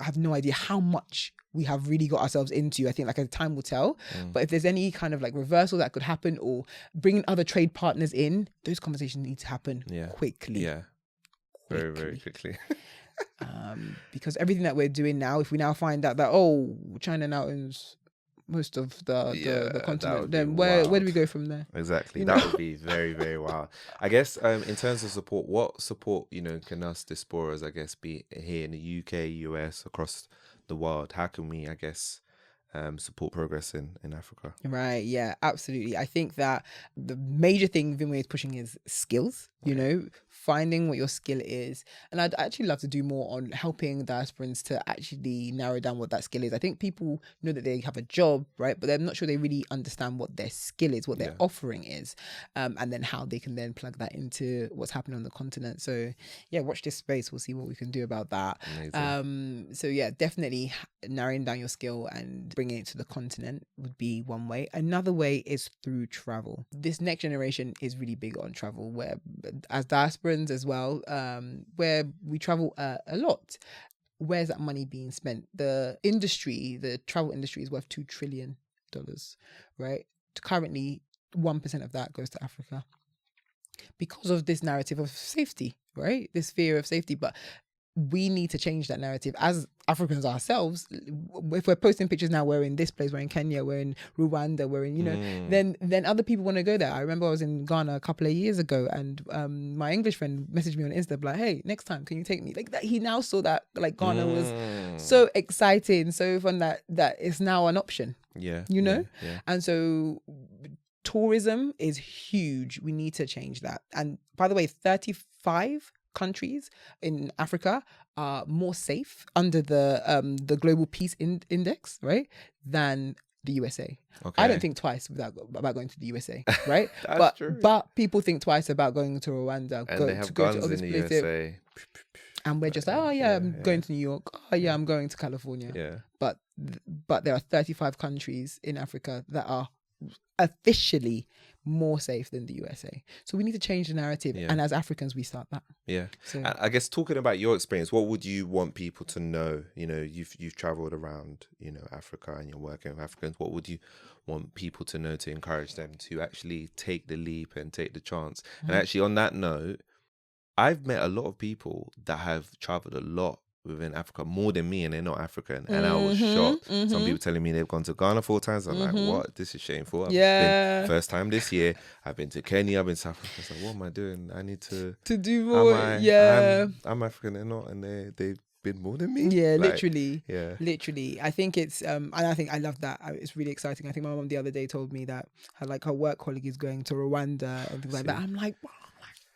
have no idea how much we have really got ourselves into. I think time will tell. But if there's any kind of reversal that could happen, or bringing other trade partners in, those conversations need to happen quickly. Yeah, very, very quickly. Because everything that we're doing now, if we now find out that China now owns most of the continent, then where do we go from there? Exactly, that would be very, very wild. I guess in terms of support, what support can us diasporas, I guess, be here in the UK, US, across the world? How can we, I guess, support progress in Africa? Right, yeah, absolutely. I think that the major thing Vemoye is pushing is skills, finding what your skill is. And I'd actually love to do more on helping diasporans to actually narrow down what that skill is. I think people know that they have a job, right? But they're not sure they really understand what their skill is, what their offering is, and then how they can then plug that into what's happening on the continent. So yeah, watch this space. We'll see what we can do about that. So yeah, definitely narrowing down your skill and bringing it to the continent would be one way. Another way is through travel. This next generation is really big on travel, where as diasporans as well, where we travel a lot. Where's that money being spent? The travel industry is worth $2 trillion, right? Currently, 1% of that goes to Africa because of this narrative of safety, right? This fear of safety. But we need to change that narrative as Africans ourselves. If we're posting pictures now, we're in this place, we're in Kenya, we're in Rwanda, we're in, you know, then other people want to go there. I remember I was in Ghana a couple of years ago, and my English friend messaged me on Insta like, hey, next time can you take me? Like that, he now saw that like Ghana was so exciting, so fun that it's now an option. Yeah. You know? Yeah. And so tourism is huge. We need to change that. And by the way, 35 countries in Africa are more safe under the Global Peace Index, right, than the USA. Okay. I don't think twice about going to the USA, right? That's true. But people think twice about going to Rwanda. And they have guns in the USA. And we're just like, oh yeah, I'm going to New York. Oh yeah, I'm going to California. Yeah. But there are 35 countries in Africa that are officially more safe than the USA. So we need to change the narrative. Yeah. And as Africans, we start that. Yeah. So I guess talking about your experience, what would you want people to know? You know, you've traveled around, you know, Africa, and you're working with Africans. What would you want people to know to encourage them to actually take the leap and take the chance? And actually, on that note, I've met a lot of people that have traveled a lot within Africa, more than me, and they're not African. And I was shocked. Some people telling me they've gone to Ghana 4 times. I'm like, what? This is shameful. I've been first time this year. I've been to Kenya. I've been to South Africa. I was like, what am I doing? I need to do more. I'm African, they're not, and they've been more than me. Yeah, like, literally. Yeah. Literally. I think it's and I think I love that. It's really exciting. I think my mom the other day told me that her work colleague is going to Rwanda and things like that. I'm like, wow,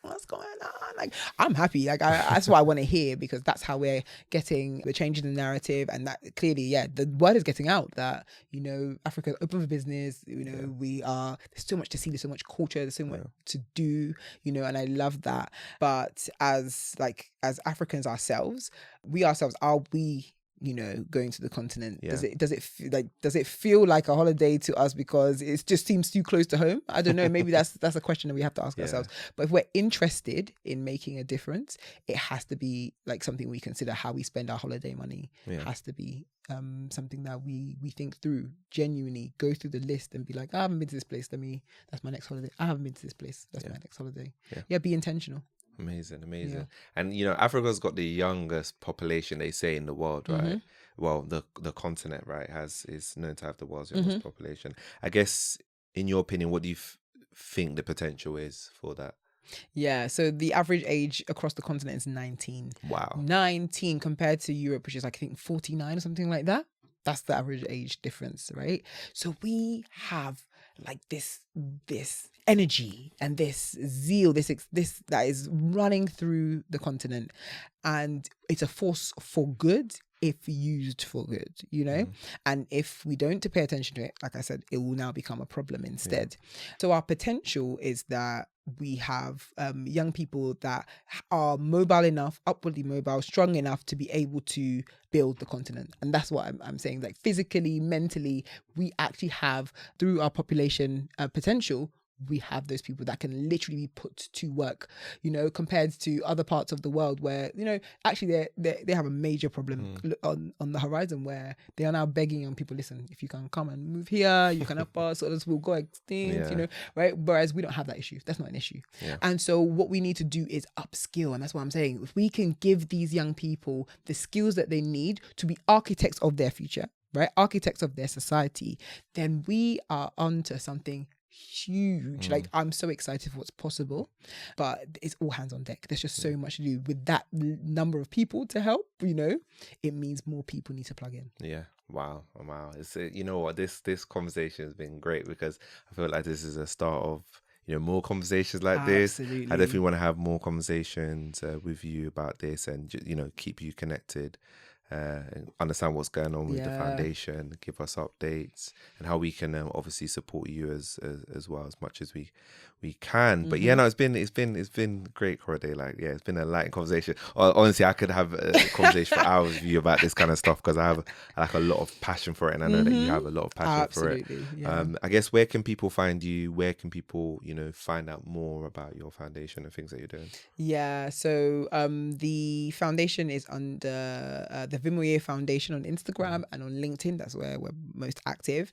what's going on? Like, I'm happy. Like, that's what I want to hear, because that's how we're changing the narrative. And that clearly, the word is getting out that, you know, Africa's open for business. You know, there's so much to see, there's so much culture, there's so much to do, you know, and I love that. But as Africans ourselves, are we, you know, going to the continent? Does it feel like a holiday to us because it just seems too close to home? I don't know. Maybe that's a question that we have to ask ourselves. But if we're interested in making a difference, it has to be like something we consider. How we spend our holiday money has to be something that we think through, genuinely go through the list and be like, I haven't been to this place, that's my next holiday. I haven't been to this place, that's my next holiday. Be intentional. Amazing. Yeah. And you know, Africa's got the youngest population, they say, in the world, right? Well, the continent, right, is known to have the world's youngest population. I guess, in your opinion, what do you think the potential is for that? Yeah, so the average age across the continent is 19. Wow. 19 compared to Europe, which is like, I think 49 or something like that. That's the average age difference, right? So we have like this energy and this zeal, this that is running through the continent, and it's a force for good if used for good, you know. And if we don't pay attention to it, like I said, it will now become a problem instead. So our potential is that we have young people that are mobile enough, upwardly mobile, strong enough to be able to build the continent. And that's what I'm saying. Like, physically, mentally, we actually have, through our population potential, we have those people that can literally be put to work, you know, compared to other parts of the world where, you know, actually they have a major problem on the horizon, where they are now begging young people, listen, if you can come and move here, you can help us, or else we'll go extinct, you know, right? Whereas we don't have that issue. That's not an issue. And so what we need to do is upskill. And that's what I'm saying. If we can give these young people the skills that they need to be architects of their future, right? Architects of their society, then we are onto something huge. Like, I'm so excited for what's possible, but it's all hands on deck. There's just so much to do. With that number of people to help, you know, it means more people need to plug in. Wow. It's you know what, this conversation has been great, because I feel like this is a start of, you know, more conversations like this. I definitely want to have more conversations with you about this, and, you know, keep you connected, and understand what's going on with the foundation, give us updates, and how we can obviously support you as well, as much as we can. But no, it's been great, Korede. Like, it's been a light conversation. Honestly, I could have a conversation for hours with you about this kind of stuff, because I have like a lot of passion for it, and I know that you have a lot of passion for it. I guess, where can people find you? Where can people, you know, find out more about your foundation and things that you're doing? So the foundation is under the Vemoye Foundation on Instagram and on LinkedIn. That's where we're most active.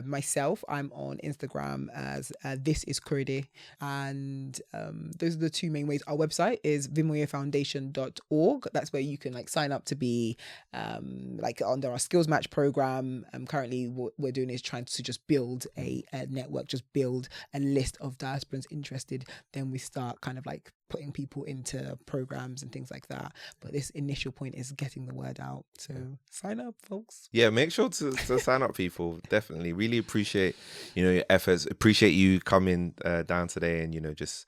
Myself, I'm on Instagram as This Is Korede. And those are the two main ways. Our website is vemoyefoundation.org. That's where you can like sign up to be like under our skills match program. Currently what we're doing is trying to just build a network, just build a list of diasporans interested. Then we start kind of like putting people into programs and things like that. But this initial point is getting the word out. So sign up, folks. Yeah, make sure to sign up, people. Definitely. Really appreciate, your efforts. Appreciate you coming down today and, just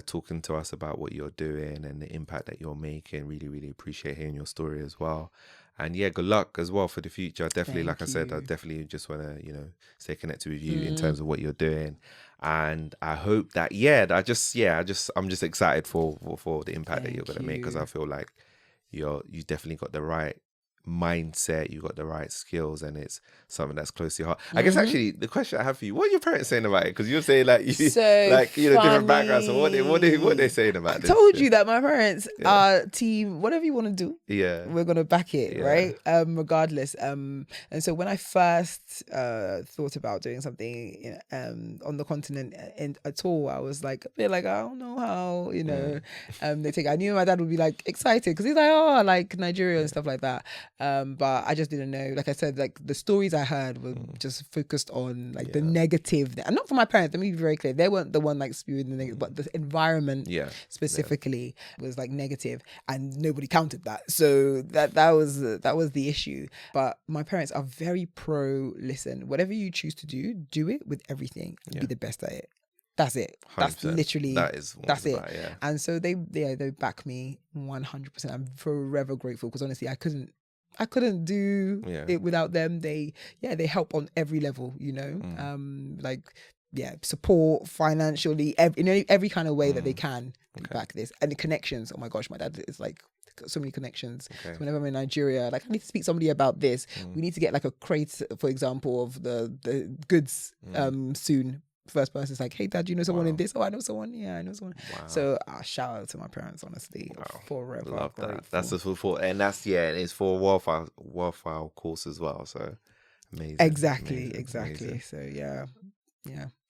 talking to us about what you're doing and the impact that you're making. Really, really appreciate hearing your story as well. And yeah, good luck as well for the future. Definitely, Thank like I said, I you. definitely just want to, stay connected with you in terms of what you're doing. And I hope that, I'm just excited for the impact that you're going to make, because I feel like you definitely got the right mindset, you got the right skills, and it's something that's close to your heart. I guess actually the question I have for you, what are your parents saying about it? Because you're saying like different backgrounds. So what they saying about this? I told you that my parents are team whatever you want to do. Yeah, we're gonna back it, right? Regardless. And so when I first thought about doing something on the continent at all, I was like a bit like, I don't know how, they take. I knew my dad would be like excited because he's like, oh, like Nigeria and stuff like that. But I just didn't know. Like I said, like the stories I heard were just focused on like the negative, and not for my parents. Let me be very clear. They weren't the one like spewing the negative, but the environment specifically was like negative, and nobody counted that. So that was the issue. But my parents are very pro. Listen, whatever you choose to do it with everything. And be the best at it. That's it. 100%. That's literally that's it. And so they back me 100%. I'm forever grateful because honestly, I couldn't do it without them. They help on every level, support financially, every kind of way that they can back this. And the connections. Oh my gosh, my dad is like got so many connections. So whenever I'm in Nigeria, like I need to speak to somebody about this. We need to get like a crate, for example, of the goods soon. First person is like, hey dad, you know someone in this? Oh, I know someone. Yeah, I know someone. So shout out to my parents, honestly. Forever. Love that. That's the full, and that's it's for a worthwhile course as well. So amazing. Exactly. Amazing. So yeah.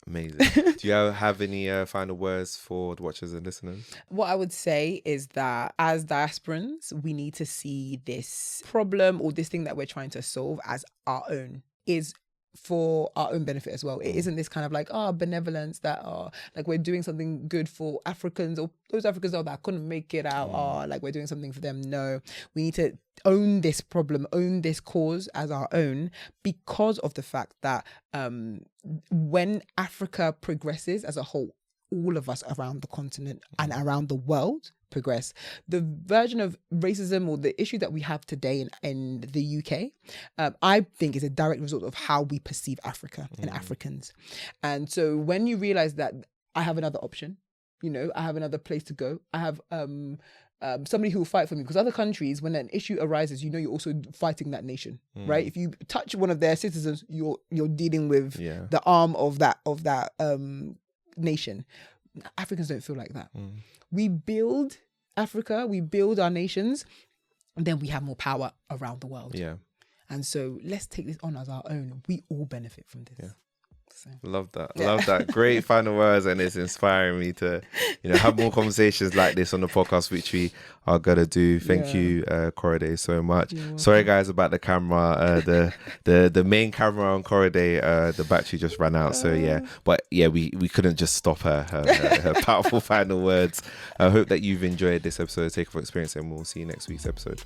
Amazing. Do you have any final words for the watchers and listeners? What I would say is that as diasporans, we need to see this problem or this thing that we're trying to solve as our own, is for our own benefit as well. It isn't this kind of like benevolence that like we're doing something good for Africans, or those Africans that couldn't make it out like we're doing something for them. No, we need to own this problem, own this cause as our own, because of the fact that when Africa progresses as a whole, all of us around the continent and around the world progress. The version of racism or the issue that we have today in the UK, I think is a direct result of how we perceive Africa and Africans. And so when you realize that I have another option, I have another place to go, I have somebody who will fight for me, because other countries, when an issue arises, you're also fighting that nation, right? If you touch one of their citizens, you're dealing with the arm of that nation. Africans don't feel like that. We build Africa, we build our nations, and then we have more power around the world. And so let's take this on as our own. We all benefit from this. So. Love that. Great final words, and it's inspiring me to have more conversations like this on the podcast, which we are gonna do. Thank you, Korede, so much. Sorry guys about the camera, the main camera on Korede, the battery just ran out, so we couldn't just stop her powerful final words. I hope that you've enjoyed this episode of Take Off Experience, and we'll see you next week's episode.